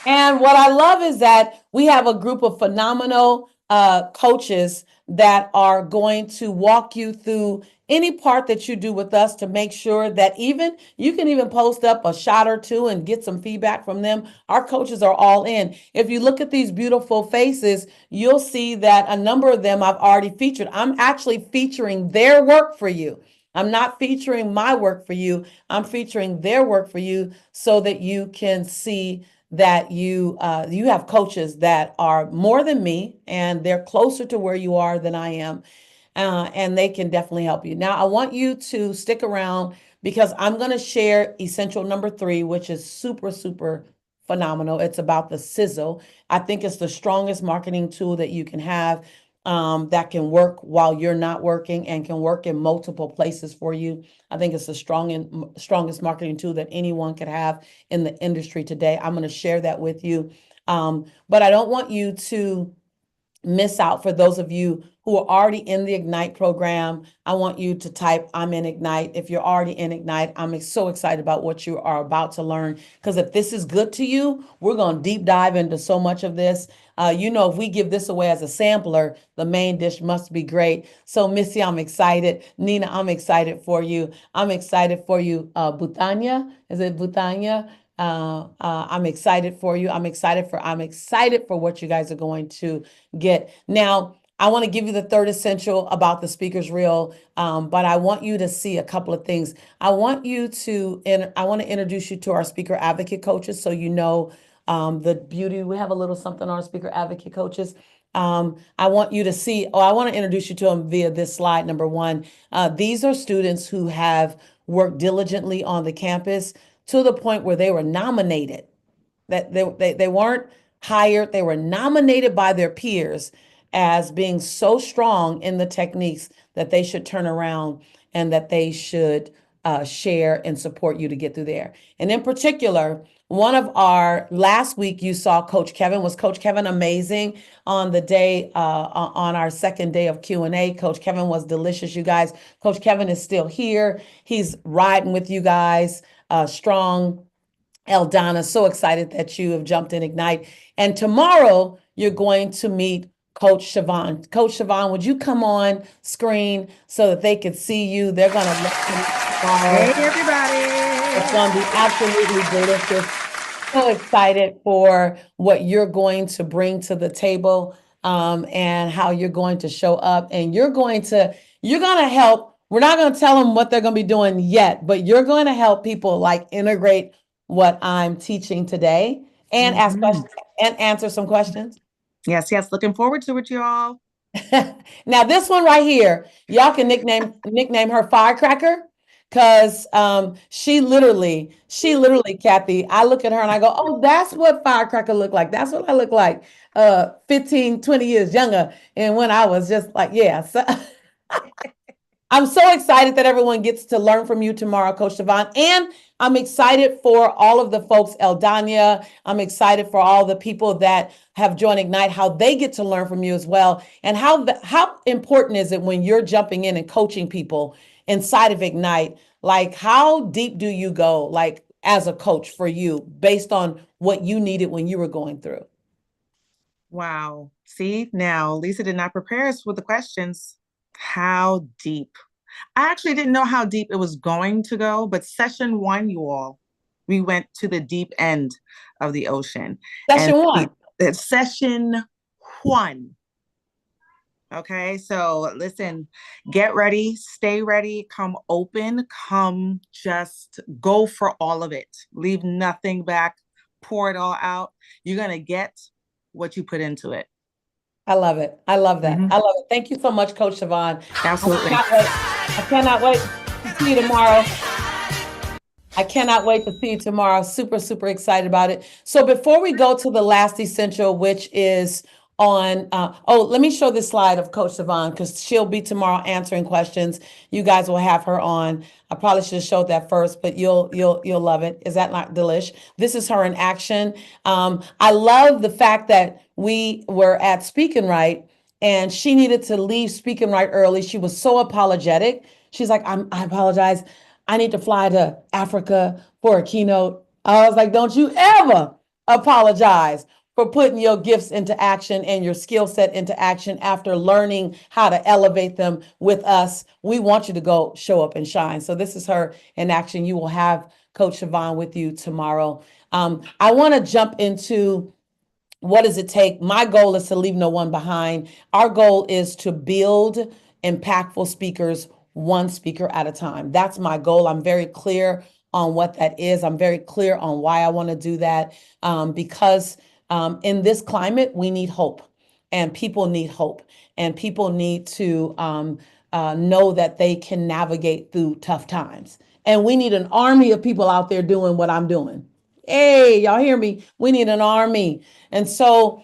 And what I love is that we have a group of phenomenal coaches that are going to walk you through any part that you do with us to make sure that even you can even post up a shot or two and get some feedback from them. Our coaches are all in. If you look at these beautiful faces, you'll see that a number of them I've already featured. I'm actually featuring their work for you. I'm not featuring my work for you. I'm featuring their work for you so that you can see that you have coaches that are more than me and they're closer to where you are than I am. And they can definitely help you. Now, I want you to stick around because I'm going to share essential number 3, which is super, super phenomenal. It's about the sizzle. I think it's the strongest marketing tool that you can have, that can work while you're not working and can work in multiple places for you. I think it's the strongest marketing tool that anyone could have in the industry today. I'm going to share that with you. But I don't want you to miss out. For those of you who are already in the Ignite program, I want you to type I'm in Ignite. If you're already in Ignite, I'm so excited about what you are about to learn, because if this is good to you, we're going to deep dive into so much of this. If we give this away as a sampler, the main dish must be great. So Missy, I'm excited. Nina, I'm excited for you. I'm excited for you. Butania, is it Butania? I'm excited for you. I'm excited for what you guys are going to get. Now, I want to give you the third essential about the speaker's reel, but I want you to see a couple of things. I want to introduce you to our speaker advocate coaches, so you know the beauty. We have a little something on our speaker advocate coaches. I want you to see, I want to introduce you to them via this slide, number 1. These are students who have worked diligently on the campus to the point where they were nominated, that they weren't hired, they were nominated by their peers as being so strong in the techniques that they should turn around and that they should share and support you to get through there. And in particular, one of our last week, you saw Coach Kevin. Was Coach Kevin amazing on the day, on our second day of Q&A? Coach Kevin was delicious, you guys. Coach Kevin is still here. He's riding with you guys, strong. Eldana, so excited that you have jumped in Ignite. And tomorrow, you're going to meet Coach Siobhan. Coach Siobhan, would you come on screen so that they can see you? They're going to look tomorrow. Hey, everybody. It's going to be absolutely delicious. So excited for what you're going to bring to the table, and how you're going to show up. And you're going to help. We're not going to tell them what they're going to be doing yet, but you're going to help people like integrate what I'm teaching today and ask questions and answer some questions. Yes, looking forward to it, y'all. Now, this one right here, y'all can nickname her Firecracker, because she literally, Kathy, I look at her and I go, oh, that's what Firecracker looked like. That's what I look like 15, 20 years younger. And when I was just like, yeah. So I'm so excited that everyone gets to learn from you tomorrow, Coach Siobhan. And I'm excited for all of the folks, Eldania. I'm excited for all the people that have joined Ignite, how they get to learn from you as well. And how important is it when you're jumping in and coaching people inside of Ignite? Like, how deep do you go, like, as a coach for you, based on what you needed when you were going through? Wow. See, now Lisa did not prepare us with the questions. How deep? I actually didn't know how deep it was going to go, but session 1, you all, we went to the deep end of the ocean. Session 1. Session 1. Okay, so listen, get ready, stay ready, come open, come just go for all of it. Leave nothing back, pour it all out. You're going to get what you put into it. I love it. I love that. I love it. Thank you so much, Coach Siobhan. Absolutely. I cannot wait to see you tomorrow. I cannot wait to see you tomorrow. Super, super excited about it. So before we go to the last essential, which is on, let me show this slide of Coach Siobhan, because she'll be tomorrow answering questions. You guys will have her on. I probably should have showed that first, but you'll love it. Is that not delish? This is her in action. I love the fact that we were at Speak and Write, and she needed to leave Speak and Write early. She was so apologetic. She's like, I apologize. I need to fly to Africa for a keynote. I was like, don't you ever apologize for putting your gifts into action and your skill set into action after learning how to elevate them with us. We want you to go show up and shine. So this is her in action. You will have Coach Siobhan with you tomorrow. I want to jump into what does it take? My goal is to leave no one behind. Our goal is to build impactful speakers, one speaker at a time. That's my goal. I'm very clear on what that is. I'm very clear on why I want to do that, because in this climate, we need hope, and people need hope, and people need to know that they can navigate through tough times. And we need an army of people out there doing what I'm doing. Hey, y'all hear me? We need an army. And so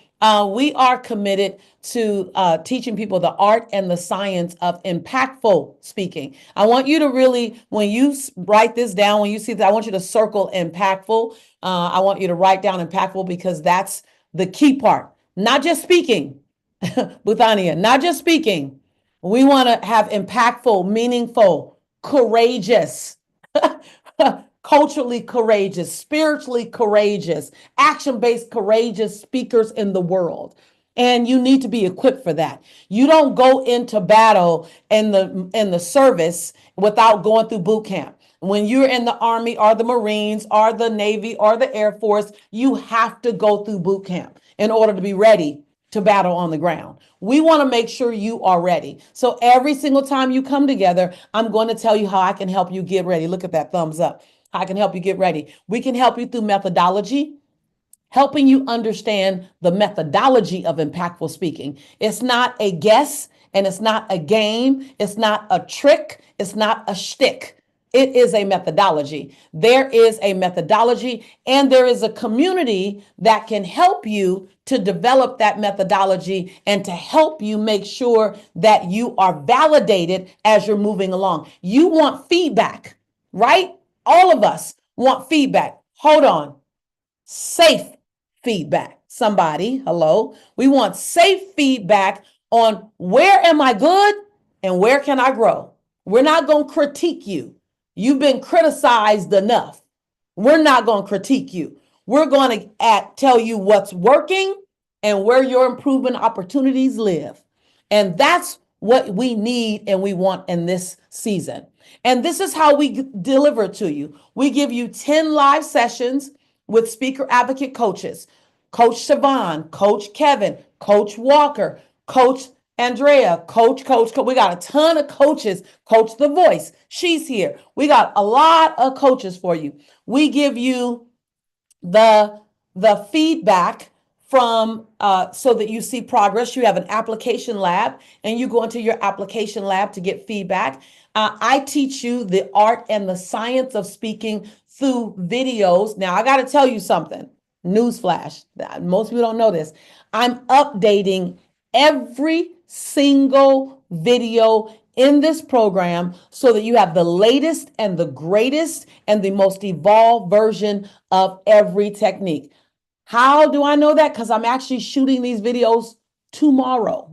we are committed to teaching people the art and the science of impactful speaking. I want you to really, when you write this down, when you see that, I want you to circle impactful. I want you to write down impactful, because that's the key part. Not just speaking, Buthania, not just speaking. We want to have impactful, meaningful, courageous, culturally courageous, spiritually courageous, action-based courageous speakers in the world. And you need to be equipped for that. You don't go into battle in the service without going through boot camp. When you're in the Army or the Marines or the Navy or the Air Force, you have to go through boot camp in order to be ready to battle on the ground. We want to make sure you are ready. So every single time you come together, I'm going to tell you how I can help you get ready. Look at that thumbs up. I can help you get ready. We can help you through methodology, helping you understand the methodology of impactful speaking. It's not a guess, and it's not a game. It's not a trick. It's not a shtick. It is a methodology. There is a methodology, and there is a community that can help you to develop that methodology and to help you make sure that you are validated as you're moving along. You want feedback, right? All of us want feedback. Hold on. Safe feedback. Somebody, hello. We want safe feedback on where am I good and where can I grow. We're not going to critique you. You've been criticized enough. We're not going to critique you. We're going to tell you what's working and where your improvement opportunities live. And that's what we need and we want in this season. And this is how we deliver it to you. We give you 10 live sessions with speaker advocate coaches, Coach Siobhan, Coach Kevin, Coach Walker, Coach Andrea, Coach. We got a ton of coaches. Coach The Voice, she's here. We got a lot of coaches for you. We give you the feedback from so that you see progress. You have an application lab, and you go into your application lab to get feedback. I teach you the art and the science of speaking through videos. Now, I got to tell you something. Newsflash. Most people don't know this. I'm updating every single video in this program so that you have the latest and the greatest and the most evolved version of every technique. How do I know that? Because I'm actually shooting these videos tomorrow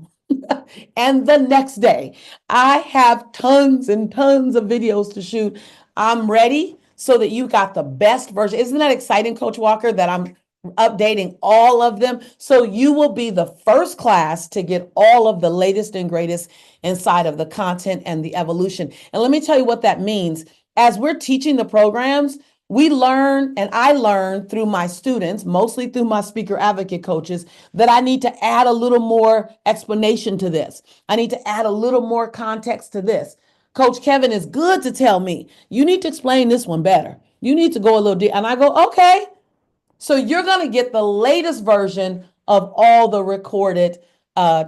and the next day. I have tons and tons of videos to shoot. I'm ready so that you got the best version. Isn't that exciting, Coach Walker, that I'm updating all of them? So you will be the first class to get all of the latest and greatest inside of the content and the evolution. And let me tell you what that means. As we're teaching the programs, we learn, and I learn through my students, mostly through my speaker advocate coaches, that I need to add a little more explanation to this. I need to add a little more context to this. Coach Kevin is good to tell me, you need to explain this one better. You need to go a little deep. And I go, okay. So you're going to get the latest version of all the recorded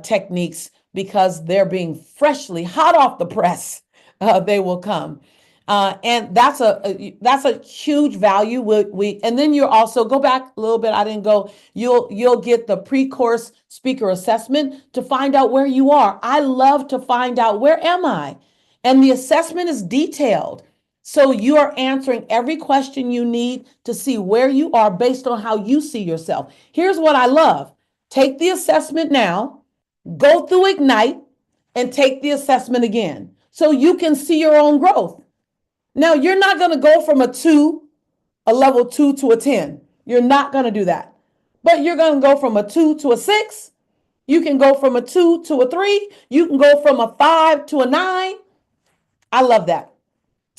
techniques because they're being freshly hot off the press. They will come. And that's a huge value. And then you also go back a little bit. I didn't go. You'll get the pre-course speaker assessment to find out where you are. I love to find out, where am I? And the assessment is detailed. So you are answering every question you need to see where you are based on how you see yourself. Here's what I love. Take the assessment now, go through Ignite, and take the assessment again so you can see your own growth. Now, you're not going to go from a level 2 to a 10. You're not going to do that. but you're going to go from a 2 to a 6. You can go from a 2 to a 3. You can go from a 5 to a 9. I love that.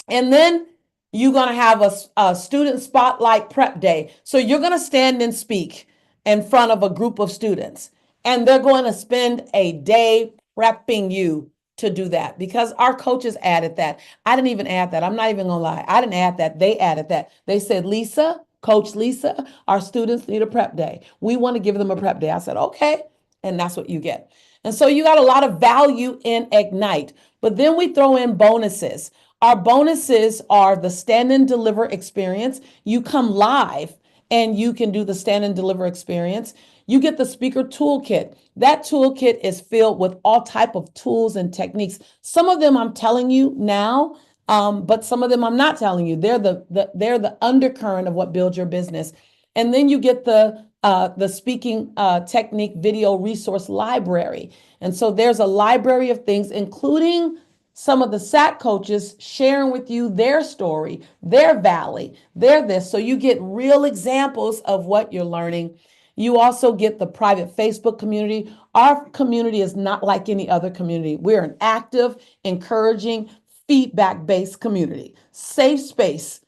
And then you're going to have a student spotlight prep day. So you're going to stand and speak in front of a group of students, and they're going to spend a day prepping you to do that because our coaches added that. I didn't even add that. I'm not even going to lie. I didn't add that. They added that. They said, Lisa, Coach Lisa, our students need a prep day. We want to give them a prep day. I said, okay. And that's what you get. And so you got a lot of value in Ignite, but then we throw in bonuses. Our bonuses are the stand and deliver experience. You come live and you can do the stand and deliver experience. You get the speaker toolkit. That toolkit is filled with all type of tools and techniques. Some of them I'm telling you now, but some of them I'm not telling you. They're the undercurrent of what builds your business. And then you get the speaking technique video resource library. And so there's a library of things, including some of the SAT coaches sharing with you their story, their valley, their this. So you get real examples of what you're learning. You also get the private Facebook community. Our community is not like any other community. We're an active, encouraging, feedback-based community, safe space,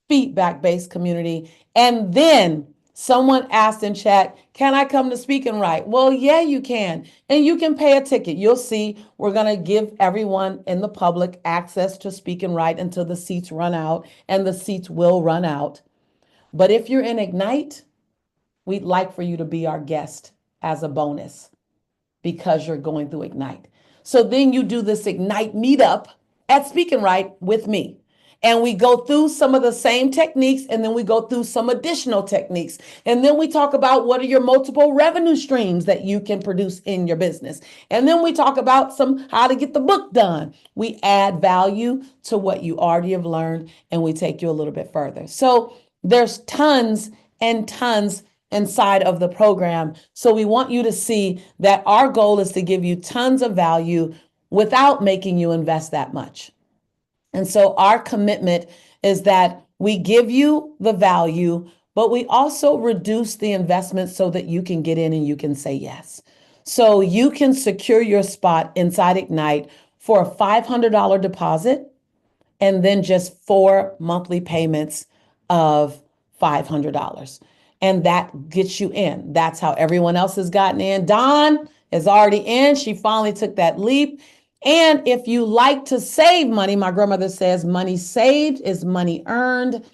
feedback-based community. And then someone asked in chat, can I come to Speak and Write? Well, yeah, you can. And you can pay a ticket. You'll see we're going to give everyone in the public access to Speak and Write until the seats run out, and the seats will run out. But if you're in Ignite, we'd like for you to be our guest as a bonus because you're going through Ignite. So then you do this Ignite meetup at Speak and Write with me. And we go through some of the same techniques, and then we go through some additional techniques. And then we talk about what are your multiple revenue streams that you can produce in your business. And then we talk about how to get the book done. We add value to what you already have learned, and we take you a little bit further. So there's tons and tons inside of the program. So we want you to see that our goal is to give you tons of value without making you invest that much. And so our commitment is that we give you the value, but we also reduce the investment so that you can get in and you can say yes. So you can secure your spot inside Ignite for a $500 deposit and then just 4 monthly payments of $500. And that gets you in. That's how everyone else has gotten in. Dawn is already in. She finally took that leap. And if you like to save money, my grandmother says money saved is money earned,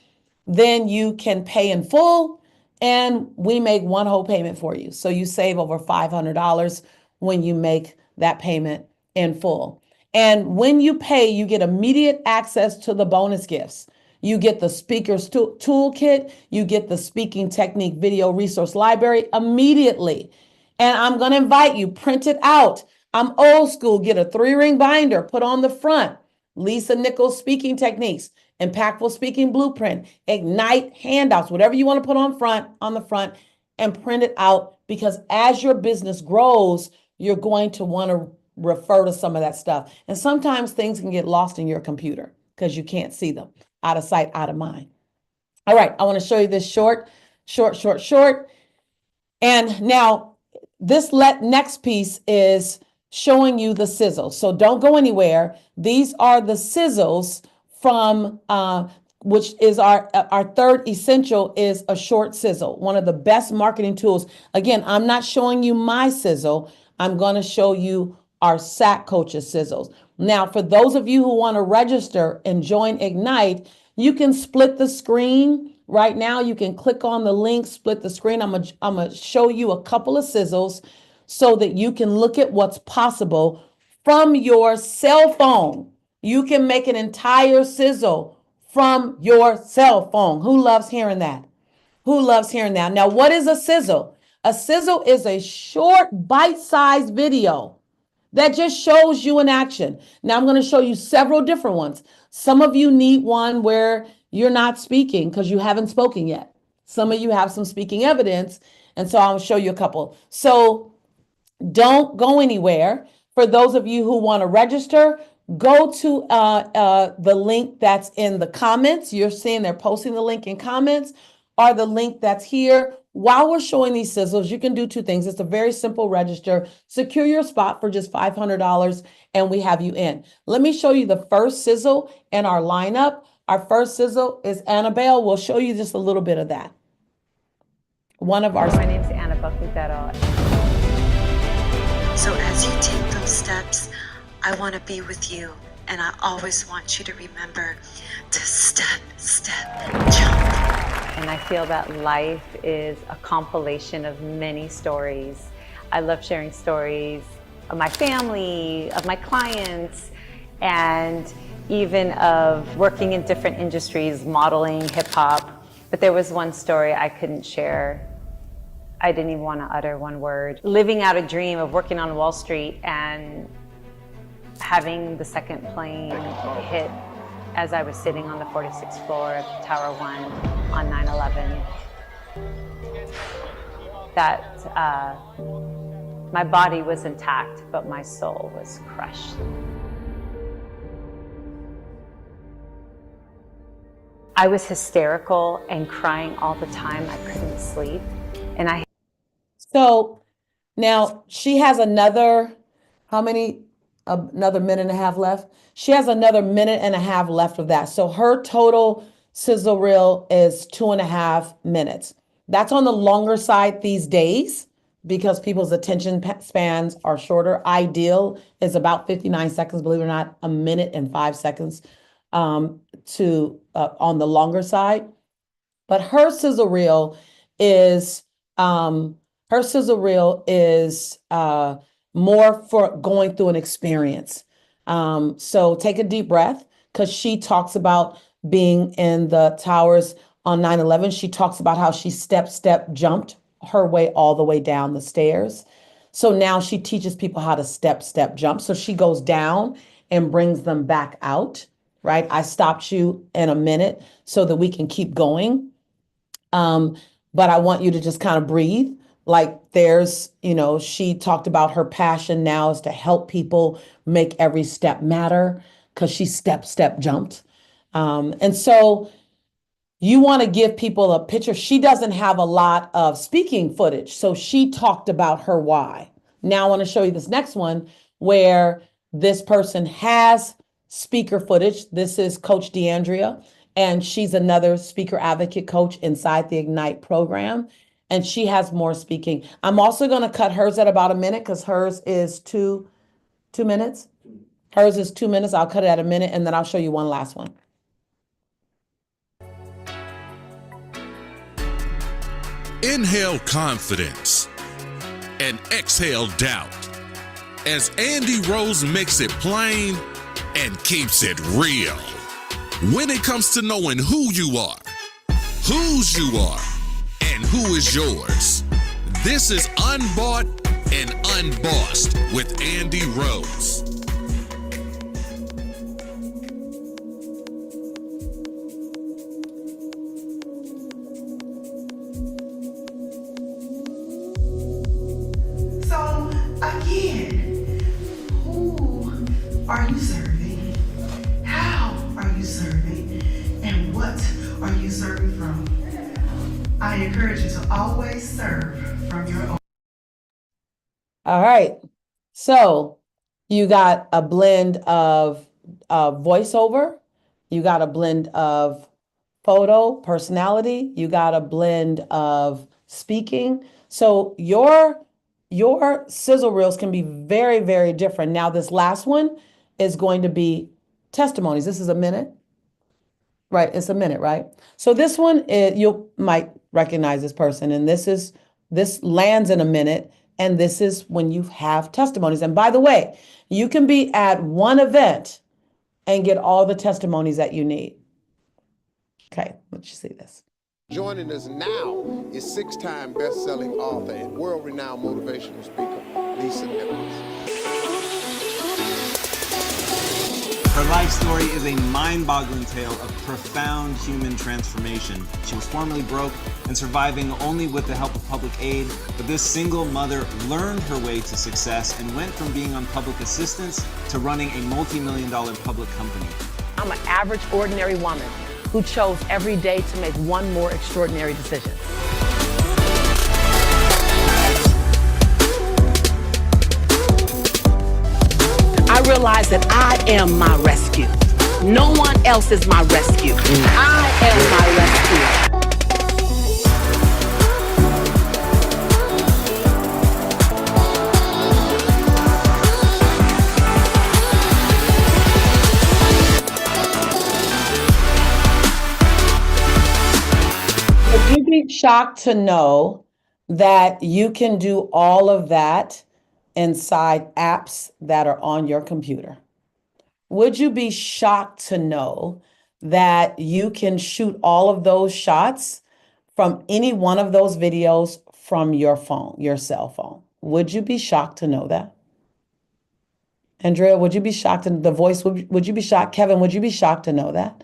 then you can pay in full and we make one whole payment for you. So you save over $500 when you make that payment in full. And when you pay, you get immediate access to the bonus gifts. You get the speaker's toolkit, you get the speaking technique video resource library immediately. And I'm going to invite you, print it out. I'm old school, get a 3-ring binder, put on the front, Lisa Nichols speaking techniques, impactful speaking blueprint, Ignite handouts, whatever you want to put on the front and print it out, because as your business grows, you're going to want to refer to some of that stuff. And sometimes things can get lost in your computer because you can't see them. Out of sight, out of mind. All right, I want to show you this short. And now this next piece is showing you the sizzle. So don't go anywhere. These are the sizzles from, which is our third essential is a short sizzle, one of the best marketing tools. Again, I'm not showing you my sizzle. I'm going to show you our SAT coaches sizzles. Now, for those of you who want to register and join Ignite, you can split the screen. Right now, you can click on the link, split the screen. I'm going to show you a couple of sizzles so that you can look at what's possible from your cell phone. You can make an entire sizzle from your cell phone. Who loves hearing that? Who loves hearing that? Now, what is a sizzle? A sizzle is a short bite-sized video that just shows you in action. Now I'm going to show you several different ones. Some of you need one where you're not speaking because you haven't spoken yet. Some of you have some speaking evidence, and so I'll show you a couple. So don't go anywhere. For those of you who want to register, go to the link that's in the comments. You're seeing they're posting the link in comments. or the link that's here. While we're showing these sizzles, you can do two things. It's a very simple register. Secure your spot for just $500 and we have you in. Let me show you the first sizzle in our lineup. Our first sizzle is Annabelle. We'll show you just a little bit of that. One of our... My name's Annabelle Cudero. So as you take those steps, I want to be with you, and I always want you to remember to step, step, jump. And I feel that life is a compilation of many stories. I love sharing stories of my family, of my clients, and even of working in different industries, modeling, hip hop. But there was one story I couldn't share. I didn't even want to utter one word. Living out a dream of working on Wall Street and having the second plane hit as I was sitting on the 46th floor of Tower 1 on 9/11. That my body was intact, but my soul was crushed. I was hysterical and crying all the time. I couldn't sleep. And So now she has another, another minute and a half left. She has another minute and a half left of that. So her total sizzle reel is 2.5 minutes. That's on the longer side these days because people's attention spans are shorter. Ideal is about 59 seconds, believe it or not, 1 minute and 5 seconds on the longer side. But her sizzle reel is more for going through an experience. So take a deep breath because she talks about being in the towers on 9/11. She talks about how she step jumped her way all the way down the stairs. So now she teaches people how to step jump. So she goes down and brings them back out, right? I stopped you in a minute so that we can keep going. But I want you to just kind of breathe. Like there's, she talked about her passion now is to help people make every step matter because she step jumped. And so you want to give people a picture. She doesn't have a lot of speaking footage. So she talked about her why. Now I want to show you this next one where this person has speaker footage. This is Coach DeAndrea, and she's another speaker advocate coach inside the Ignite program. And she has more speaking. I'm also going to cut hers at about 1 minute because hers is two minutes. Hers is 2 minutes. I'll cut it at 1 minute and then I'll show you one last one. Inhale confidence and exhale doubt as Andy Rose makes it plain and keeps it real. When it comes to knowing who you are, whose you are, and who is yours, this is Unbought and Unbossed with Andy Rose. So, again, who are you serving? How are you serving? And what are you serving from? I encourage you to always serve from your own. All right. So you got a blend of voiceover. You got a blend of photo, personality. You got a blend of speaking. So your sizzle reels can be very, very different. Now, this last one is going to be testimonies. This is 1 minute. Right, it's 1 minute, right? So this one, you might recognize this person, and this lands in 1 minute, and this is when you have testimonies. And by the way, you can be at one event and get all the testimonies that you need. Okay, let you see this. Joining us now is 6-time best-selling author and world-renowned motivational speaker, Lisa Nichols. Her life story is a mind-boggling tale of profound human transformation. She was formerly broke and surviving only with the help of public aid, but this single mother learned her way to success and went from being on public assistance to running a multi-million-dollar public company. I'm an average, ordinary woman who chose every day to make one more extraordinary decision. I realize that I am my rescue. No one else is my rescue. I am my rescue. Would you be shocked to know that you can do all of that inside apps that are on your computer? Would you be shocked to know that you can shoot all of those shots from any one of those videos from your phone, your cell phone? Would you be shocked to know that? Andrea, would you be shocked? The voice, would you be shocked? Kevin, would you be shocked to know that?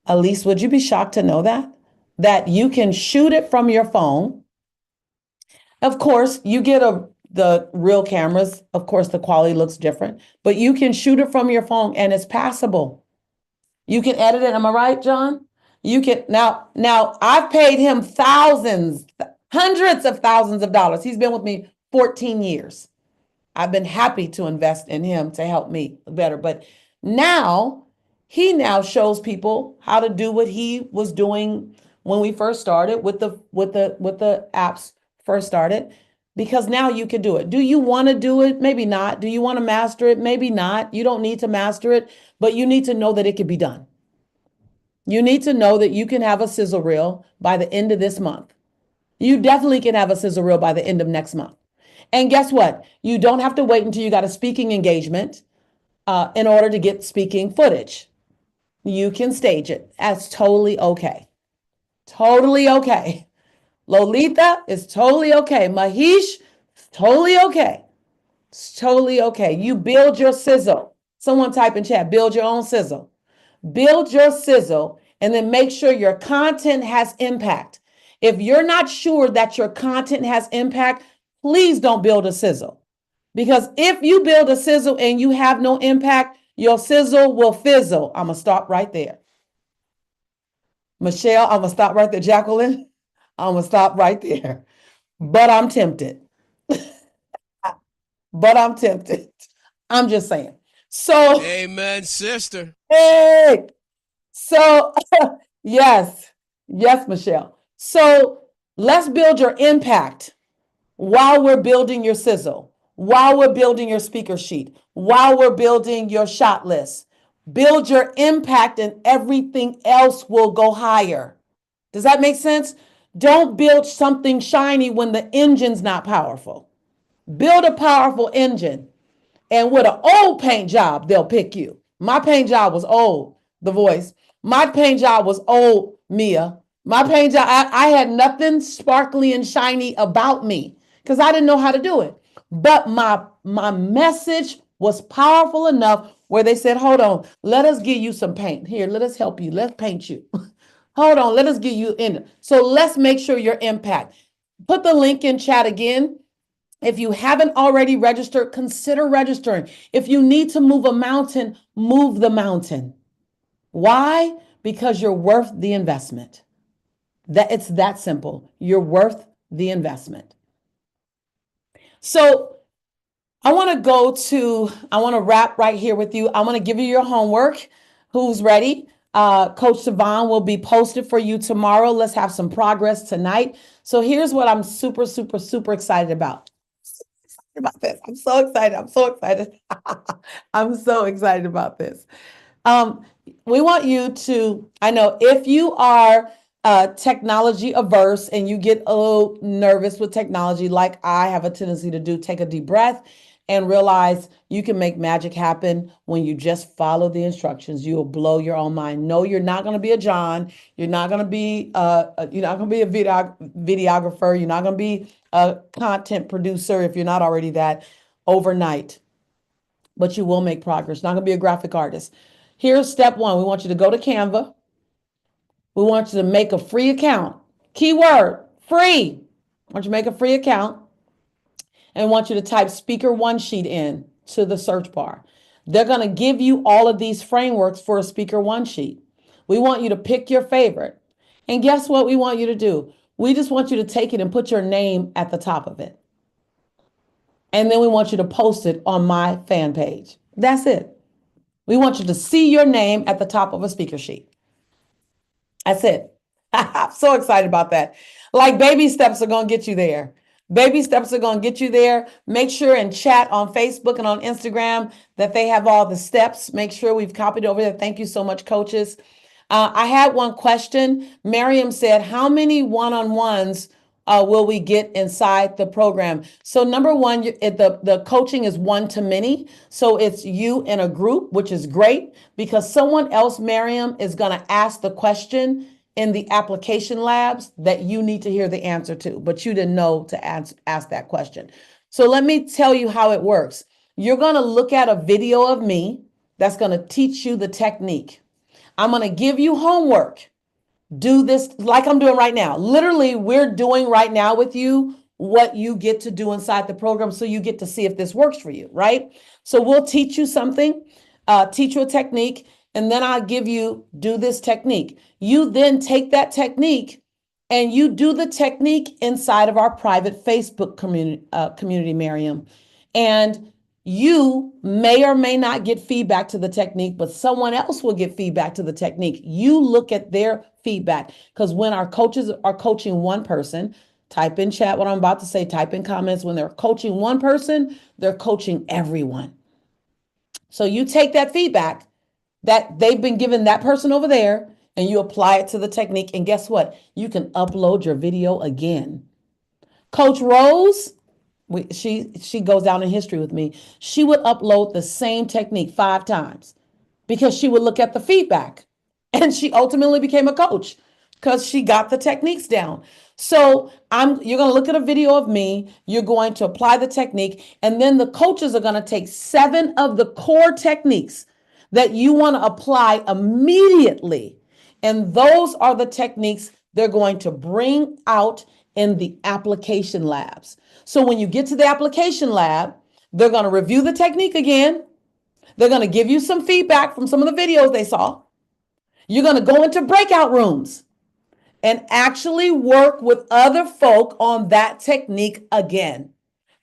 Elise, would you be shocked to know that? That you can shoot it from your phone. Of course, you get the real cameras. Of course, the quality looks different, but you can shoot it from your phone and it's passable. You can edit it. Am I right, John? You can now I've paid him thousands, hundreds of thousands of dollars. He's been with me 14 years. I've been happy to invest in him to help me better. But now he now shows people how to do what he was doing when we first started with the apps first started, because now you can do it. Do you want to do it? Maybe not. Do you want to master it? Maybe not. You don't need to master it, but you need to know that it can be done. You need to know that you can have a sizzle reel by the end of this month. You definitely can have a sizzle reel by the end of next month. And guess what? You don't have to wait until you got a speaking engagement in order to get speaking footage. You can stage it. That's totally okay. Totally okay. Lolita is totally okay. Mahesh, totally okay. It's totally okay. You build your sizzle. Someone type in chat, build your own sizzle. Build your sizzle and then make sure your content has impact. If you're not sure that your content has impact, please don't build a sizzle. Because if you build a sizzle and you have no impact, your sizzle will fizzle. I'm going to stop right there. Michelle, I'm going to stop right there. Jacqueline, I'm going to stop right there. But I'm tempted. But I'm tempted. I'm just saying. So, amen, sister. Hey. So, yes, Michelle. So let's build your impact while we're building your sizzle, while we're building your speaker sheet, while we're building your shot list. Build your impact and everything else will go higher. Does that make sense? Don't build something shiny when the engine's not powerful. Build a powerful engine. And with an old paint job, they'll pick you. My paint job was old, The Voice. My paint job was old, Mia. My paint job, I had nothing sparkly and shiny about me because I didn't know how to do it. But my message was powerful enough where they said, hold on, let us give you some paint. Here, let us help you. Let's paint you. Hold on, let us get you in. So let's make sure your impact. Put the link in chat again. If you haven't already registered, consider registering. If you need to move a mountain, move the mountain. Why? Because you're worth the investment. It's that simple. You're worth the investment. So I want to wrap right here with you. I want to give you your homework. Who's ready? Coach Savon will be posted for you tomorrow. Let's have some progress tonight. So here's what I'm super, super, super excited about. This. I'm so excited. I'm so excited. I'm so excited about this. We want you to, I know if you are technology averse and you get a little nervous with technology, like I have a tendency to do, take a deep breath and realize you can make magic happen when you just follow the instructions. You will blow your own mind. No, you're not going to be a John. You're not going to be a videographer. You're not going to be a content producer if you're not already that overnight. But you will make progress. Not going to be a graphic artist. Here's step one. We want you to go to Canva. We want you to make a free account. Keyword, free. I want you to make a free account. And want you to type speaker one sheet in to the search bar. They're going to give you all of these frameworks for a speaker one sheet. We want you to pick your favorite. And guess what we want you to do? We just want you to take it and put your name at the top of it. And then we want you to post it on my fan page. That's it. We want you to see your name at the top of a speaker sheet. That's it. I'm so excited about that. Like baby steps are going to get you there. Baby steps are going to get you there. Make sure and chat on Facebook and on Instagram that they have all the steps. Make sure we've copied over there. Thank you so much, coaches. I had one question. Miriam said, how many one-on-ones will we get inside the program? So number one, the coaching is one to many. So it's you in a group, which is great because someone else, Miriam, is going to ask the question in the application labs that you need to hear the answer to, but you didn't know to ask that question. So let me tell you how it works. You're going to look at a video of me that's going to teach you the technique. I'm going to give you homework. Do this like I'm doing right now. Literally, we're doing right now with you what you get to do inside the program so you get to see if this works for you, right? So we'll teach you something, teach you a technique, and then I'll give you, do this technique. You then take that technique and you do the technique inside of our private Facebook community, Miriam. And you may or may not get feedback to the technique, but someone else will get feedback to the technique. You look at their feedback because when our coaches are coaching one person, type in chat what I'm about to say, type in comments. When they're coaching one person, they're coaching everyone. So you take that feedback that they've been given that person over there and you apply it to the technique. And guess what? You can upload your video again. Coach Rose, she goes down in history with me. She would upload the same technique 5 times because she would look at the feedback and she ultimately became a coach because she got the techniques down. So you're going to look at a video of me, you're going to apply the technique, and then the coaches are going to take 7 of the core techniques that you want to apply immediately. And those are the techniques they're going to bring out in the application labs. So when you get to the application lab, they're going to review the technique again. They're going to give you some feedback from some of the videos they saw. You're going to go into breakout rooms and actually work with other folk on that technique again.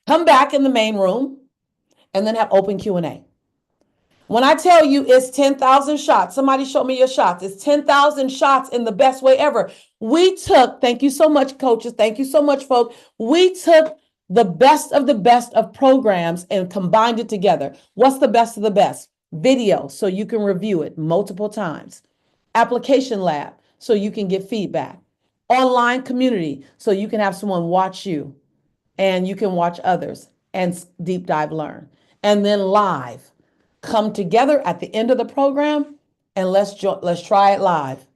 Come back in the main room and then have open Q&A. When I tell you it's 10,000 shots, somebody show me your shots. It's 10,000 shots in the best way ever. We took, thank you so much, coaches. Thank you so much, folks. We took the best of programs and combined it together. What's the best of the best? Video, so you can review it multiple times. Application lab, so you can get feedback. Online community, so you can have someone watch you and you can watch others and deep dive learn. And then live. Come together at the end of the program and let's try it live.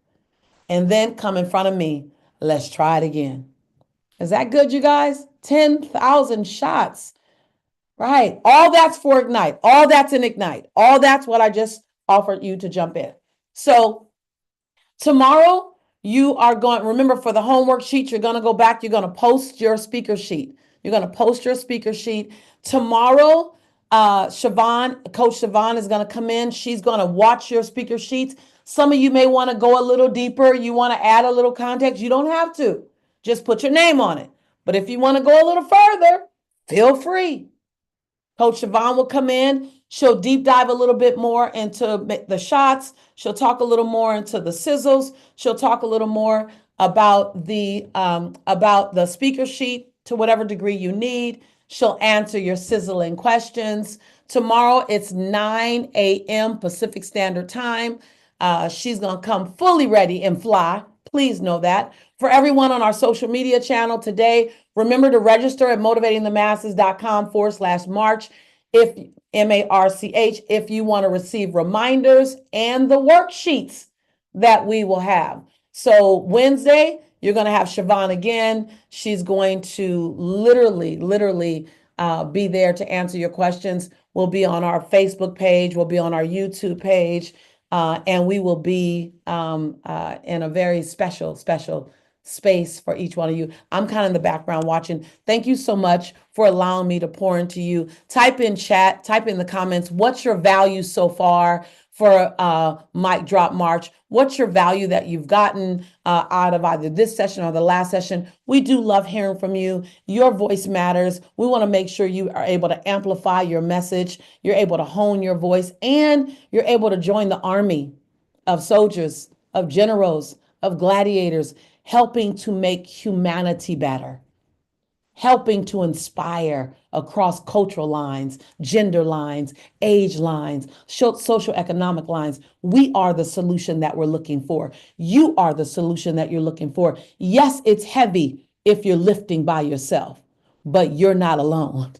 And then come in front of me. Let's try it again. Is that good, you guys? 10,000 shots. Right. All that's for Ignite. All that's in Ignite. All that's what I just offered you to jump in. So tomorrow you are going, remember for the homework sheet, you're going to go back, you're going to post your speaker sheet. You're going to post your speaker sheet. Tomorrow, Coach Siobhan is going to come in. She's going to watch your speaker sheets. Some of you may want to go a little deeper. You want to add a little context. You don't have to. Just put your name on it. But if you want to go a little further, feel free. Coach Siobhan will come in. She'll deep dive a little bit more into the shots. She'll talk a little more into the sizzles. She'll talk a little more about the speaker sheet to whatever degree you need. She'll answer your sizzling questions. Tomorrow, it's 9 a.m. Pacific Standard Time. She's going to come fully ready and fly. Please know that. For everyone on our social media channel today, remember to register at motivatingthemasses.com/March if you want to receive reminders and the worksheets that we will have. So Wednesday, you're going to have Siobhan again. She's going to literally be there to answer your questions. We'll be on our Facebook page. We'll be on our YouTube page. And we will be in a very special space for each one of you. I'm kind of in the background watching. Thank you so much for allowing me to pour into you. Type in chat, type in the comments, what's your value so far for Mic Drop March. What's your value that you've gotten out of either this session or the last session? We do love hearing from you. Your voice matters. We want to make sure you are able to amplify your message, you're able to hone your voice, and you're able to join the army of soldiers, of generals, of gladiators, helping to make humanity better, helping to inspire across cultural lines, gender lines, age lines, social economic lines. We are the solution that we're looking for. You are the solution that you're looking for. Yes, it's heavy if you're lifting by yourself, but you're not alone.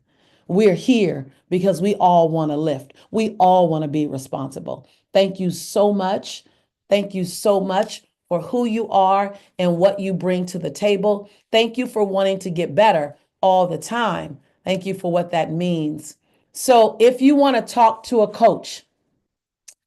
We're here because we all want to lift. We all want to be responsible. Thank you so much. Thank you so much for who you are and what you bring to the table. Thank you for wanting to get better all the time. Thank you for what that means. So if you want to talk to a coach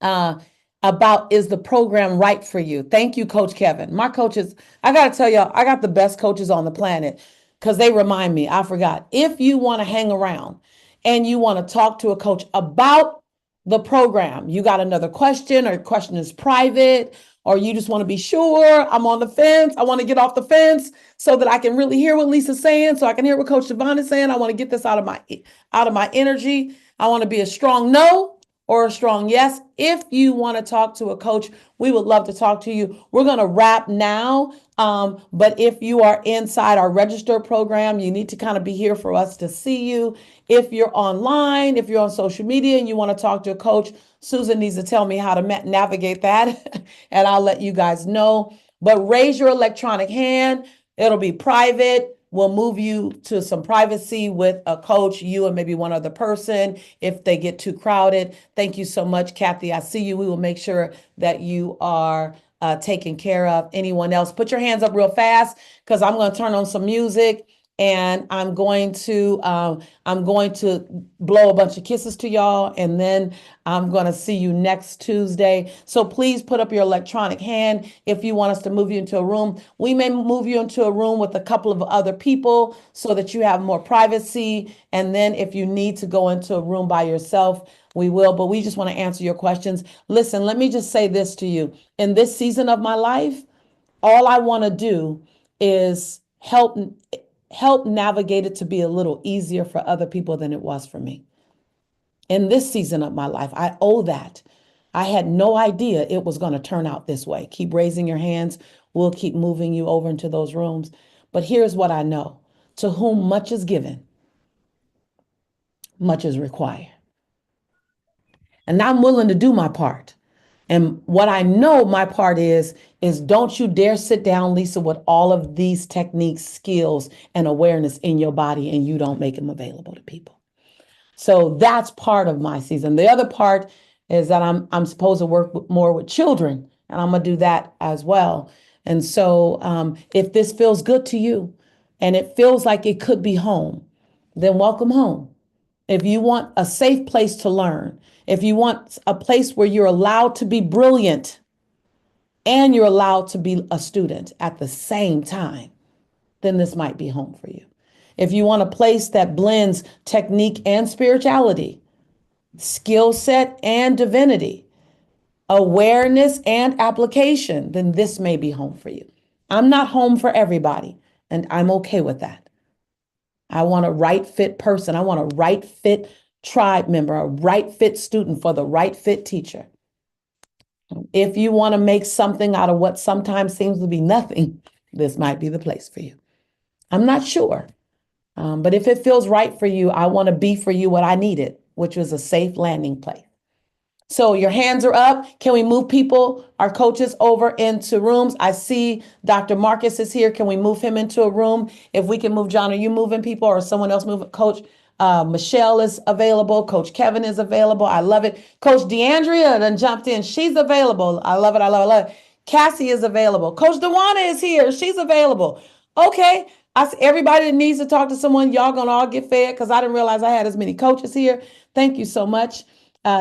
about is the program right for you? Thank you, Coach Kevin. My coaches, I got to tell y'all, I got the best coaches on the planet because they remind me, I forgot. If you want to hang around and you want to talk to a coach about the program, you got another question or your question is private, or you just want to be sure, I'm on the fence, I want to get off the fence so that I can really hear what Lisa's saying, so I can hear what Coach Devon is saying. I want to get this out of my energy. I want to be a strong no or a strong yes. If you want to talk to a coach, we would love to talk to you. We're going to wrap now. But if you are inside our register program, you need to kind of be here for us to see you. If you're online, if you're on social media and you want to talk to a coach, Susan needs to tell me how to navigate that and I'll let you guys know. But raise your electronic hand. It'll be private. We'll move you to some privacy with a coach, you and maybe one other person if they get too crowded. Thank you so much, Kathy. I see you. We will make sure that you are taken care of. Anyone else? Put your hands up real fast because I'm going to turn on some music and I'm going to blow a bunch of kisses to y'all, and then I'm going to see you next Tuesday. So please put up your electronic hand if you want us to move you into a room. We may move you into a room with a couple of other people so that you have more privacy. And then if you need to go into a room by yourself, we will. But we just want to answer your questions. Listen, let me just say this to you. In this season of my life, all I want to do is help navigate it to be a little easier for other people than it was for me. In this season of my life, I owe that. I had no idea it was going to turn out this way. Keep raising your hands. We'll keep moving you over into those rooms. But here's what I know. To whom much is given, much is required. And I'm willing to do my part. And what I know my part is don't you dare sit down, Lisa, with all of these techniques, skills, and awareness in your body and you don't make them available to people. So that's part of my season. The other part is that I'm supposed to work more with children, and I'm gonna do that as well. And so if this feels good to you and it feels like it could be home, then welcome home. If you want a safe place to learn, if you want a place where you're allowed to be brilliant and you're allowed to be a student at the same time, then this might be home for you. If you want a place that blends technique and spirituality, skill set and divinity, awareness and application, then this may be home for you. I'm not home for everybody, and I'm okay with that. I want a right fit person. I want a right fit tribe member, a right fit student for the right fit teacher. If you want to make something out of what sometimes seems to be nothing, this might be the place for you. I'm not sure. But if it feels right for you, I want to be for you what I needed, which was a safe landing place. So your hands are up. Can we move people, our coaches, over into rooms? I see Dr. Marcus is here. Can we move him into a room? If we can move, John, are you moving people or someone else moving? Coach Michelle is available. Coach Kevin is available. I love it. Coach DeAndrea done jumped in. She's available. I love it. I love it. I love it. Cassie is available. Coach Dewana is here. She's available. Okay. Everybody that needs to talk to someone, y'all gonna all get fed because I didn't realize I had as many coaches here. Thank you so much.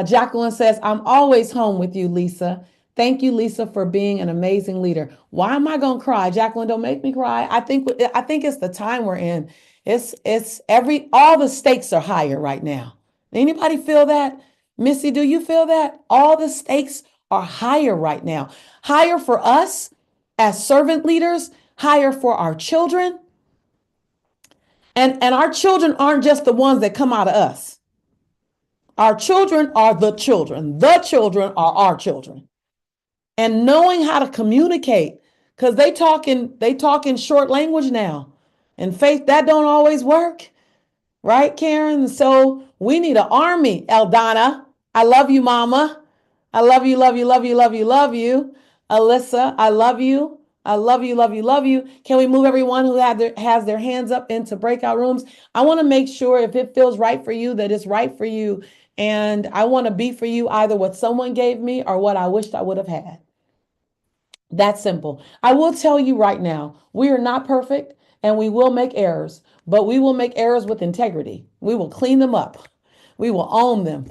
Jacqueline says, I'm always home with you, Lisa. Thank you, Lisa, for being an amazing leader. Why am I gonna cry? Jacqueline, don't make me cry. I think it's the time we're in. All the stakes are higher right now. Anybody feel that? Missy, do you feel that? All the stakes are higher right now. Higher for us as servant leaders, higher for our children. And our children aren't just the ones that come out of us. Our children are the children. The children are our children. And knowing how to communicate, because they talk in short language now. And faith, that don't always work. Right, Karen? So we need an army, Eldana. I love you, mama. I love you, love you, love you, love you, love you. Alyssa, I love you. I love you, love you, love you. Can we move everyone who has their hands up into breakout rooms? I want to make sure if it feels right for you, that it's right for you. And I want to be for you either what someone gave me or what I wished I would have had. That's simple. I will tell you right now, we are not perfect and we will make errors, but we will make errors with integrity. We will clean them up. We will own them.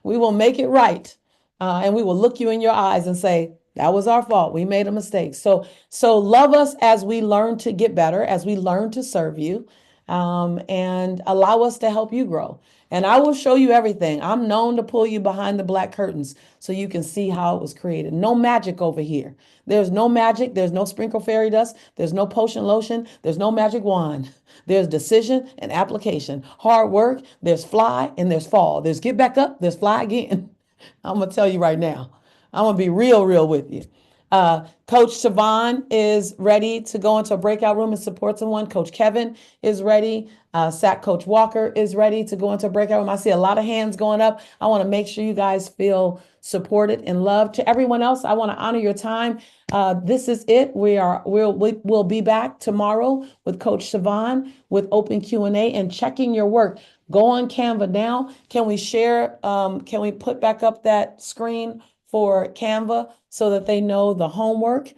We will make it right. And we will look you in your eyes and say, that was our fault. We made a mistake. So love us as we learn to get better, as we learn to serve you, and allow us to help you grow. And I will show you everything. I'm known to pull you behind the black curtains so you can see how it was created. No magic over here. There's no magic. There's no sprinkle fairy dust. There's no potion lotion. There's no magic wand. There's decision and application. Hard work. There's fly and there's fall. There's get back up. There's fly again. I'm going to tell you right now. I'm going to be real with you. Coach Siobhan is ready to go into a breakout room and support someone. Coach Kevin is ready. SAC Coach Walker is ready to go into a breakout room. I see a lot of hands going up. I want to make sure you guys feel supported and loved. To everyone else, I want to honor your time. This is it. We'll be back tomorrow with Coach Siobhan with open Q&A and checking your work. Go on Canva now. Can we share? Can we put back up that screen for Canva so that they know the homework?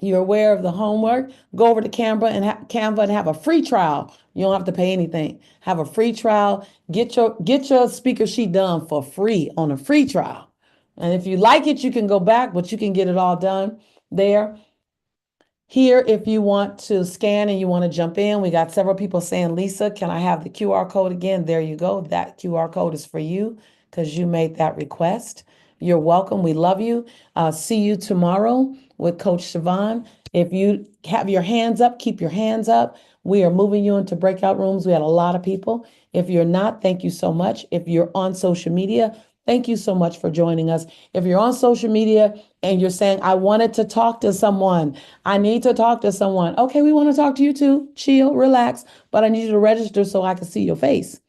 You're aware of the homework. Go over to Canva and have a free trial. You don't have to pay anything. Have a free trial. Get your speaker sheet done for free on a free trial. And if you like it, you can go back, but you can get it all done there. Here, if you want to scan and you want to jump in, we got several people saying, Lisa, can I have the QR code again? There you go. That QR code is for you because you made that request. You're welcome. We love you. See you tomorrow with Coach Siobhan. If you have your hands up, keep your hands up. We are moving you into breakout rooms. We had a lot of people. If you're not, thank you so much. If you're on social media, thank you so much for joining us. If you're on social media and you're saying, I wanted to talk to someone, I need to talk to someone. Okay, we want to talk to you too. Chill, relax, but I need you to register so I can see your face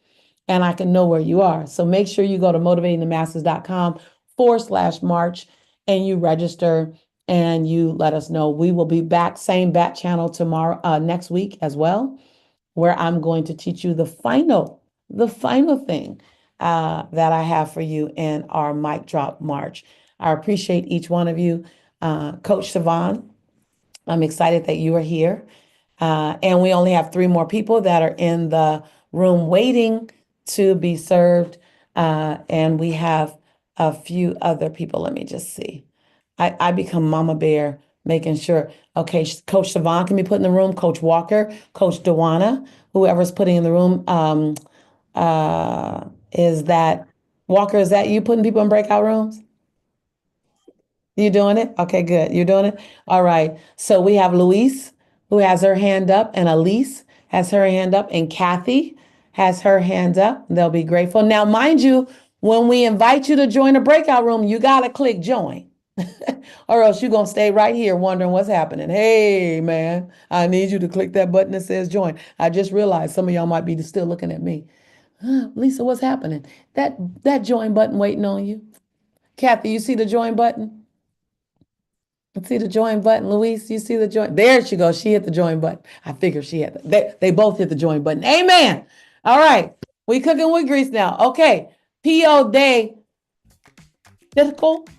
and I can know where you are. So make sure you go to motivatingthemasses.com/March and you register and you let us know. We will be back, same bat channel tomorrow, next week as well, where I'm going to teach you the final thing that I have for you in our mic drop March. I appreciate each one of you. Coach Siobhan, I'm excited that you are here. And we only have 3 more people that are in the room waiting to be served. And we have a few other people. Let me just see. I become Mama Bear, making sure. Okay, Coach Siobhan can be put in the room. Coach Walker, Coach Dewana, whoever's putting in the room. Is that Walker? Is that you putting people in breakout rooms? You doing it? Okay, good. You're doing it? All right. So we have Luis who has her hand up, and Elise has her hand up, and Kathy has her hand up. They'll be grateful. Now, mind you, when we invite you to join a breakout room, you got to click join. Or else you're going to stay right here wondering what's happening. Hey, man, I need you to click that button that says join. I just realized some of y'all might be still looking at me. Lisa, what's happening? That join button waiting on you. Kathy, you see the join button? See the join button. Luis, you see the join? There she goes. She hit the join button. I figured she had. They both hit the join button. Amen. All right. We cooking with grease now. Okay. P.O. Day. Difficult.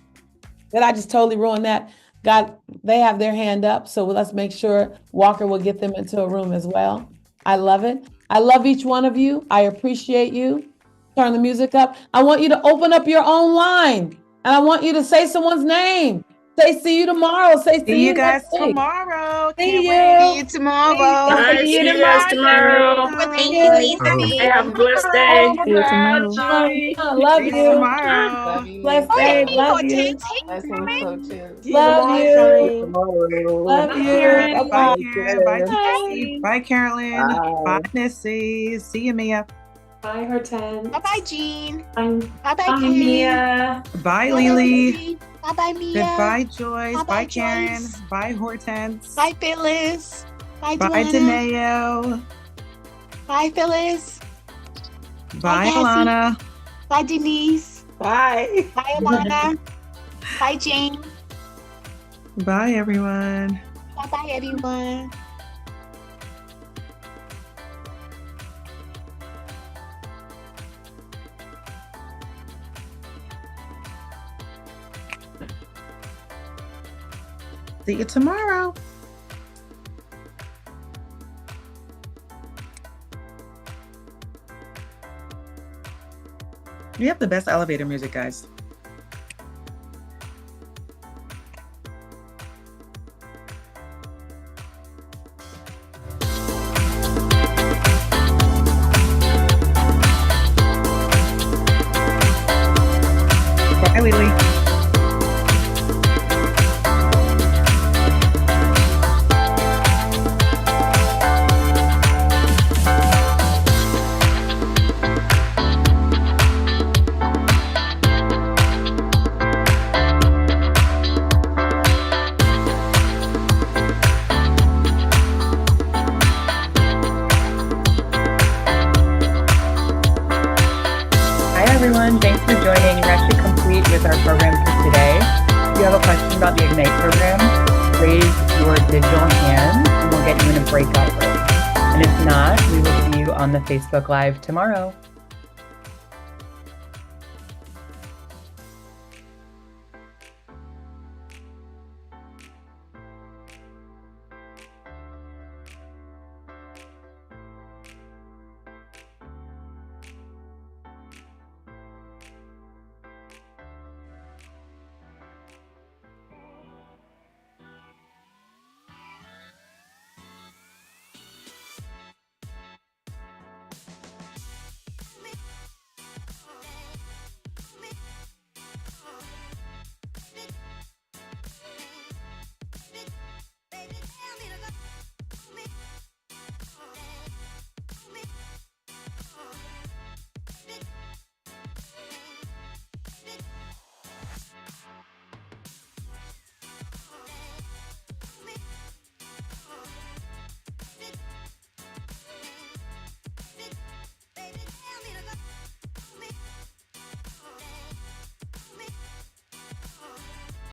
Did I just totally ruin that? They have their hand up. So let's make sure Walker will get them into a room as well. I love it. I love each one of you. I appreciate you. Turn the music up. I want you to open up your own line and I want you to say someone's name. Say see you tomorrow. Say See you guys next week. tomorrow. See Can't you. wait. See you tomorrow. Bye. See See you you guys tomorrow. tomorrow. Thank you, Lisa. Have a blessed day. See you tomorrow. Love See you you. tomorrow. Blessed Oh, yeah, day. hey, Love you. Hortense. Hey, girl. Love you. Tomorrow. Love Bye, you. Karen. Bye, Bye-bye. Karen. Bye, Bye. Tracy. Bye, Carolyn. Bye, Missy. See you, Mia. Bye, Hortense. Bye-bye, Jean. Bye. Bye-bye, Bye, Ken. Mia. Bye, Bye-bye, Lily. Lily. Bye-bye, Mia. Goodbye, Joyce. Bye-bye, Bye, Karen. Joyce. Bye, Hortense. Bye, Phyllis. Bye, Bye, Delana. Daneo. Bye, Phyllis. Bye, Cassie. Alana. Bye, Denise. Bye. Bye, Alana. Bye, Jane. Bye, everyone. Bye-bye, everyone. See you tomorrow. We have the best elevator music, guys. Bye, Lily. Hi, everyone. Thanks for joining. You're actually complete with our program for today. If you have a question about the Ignite program, raise your digital hand and we'll get you in a breakout room. And if not, we will see you on the Facebook Live tomorrow.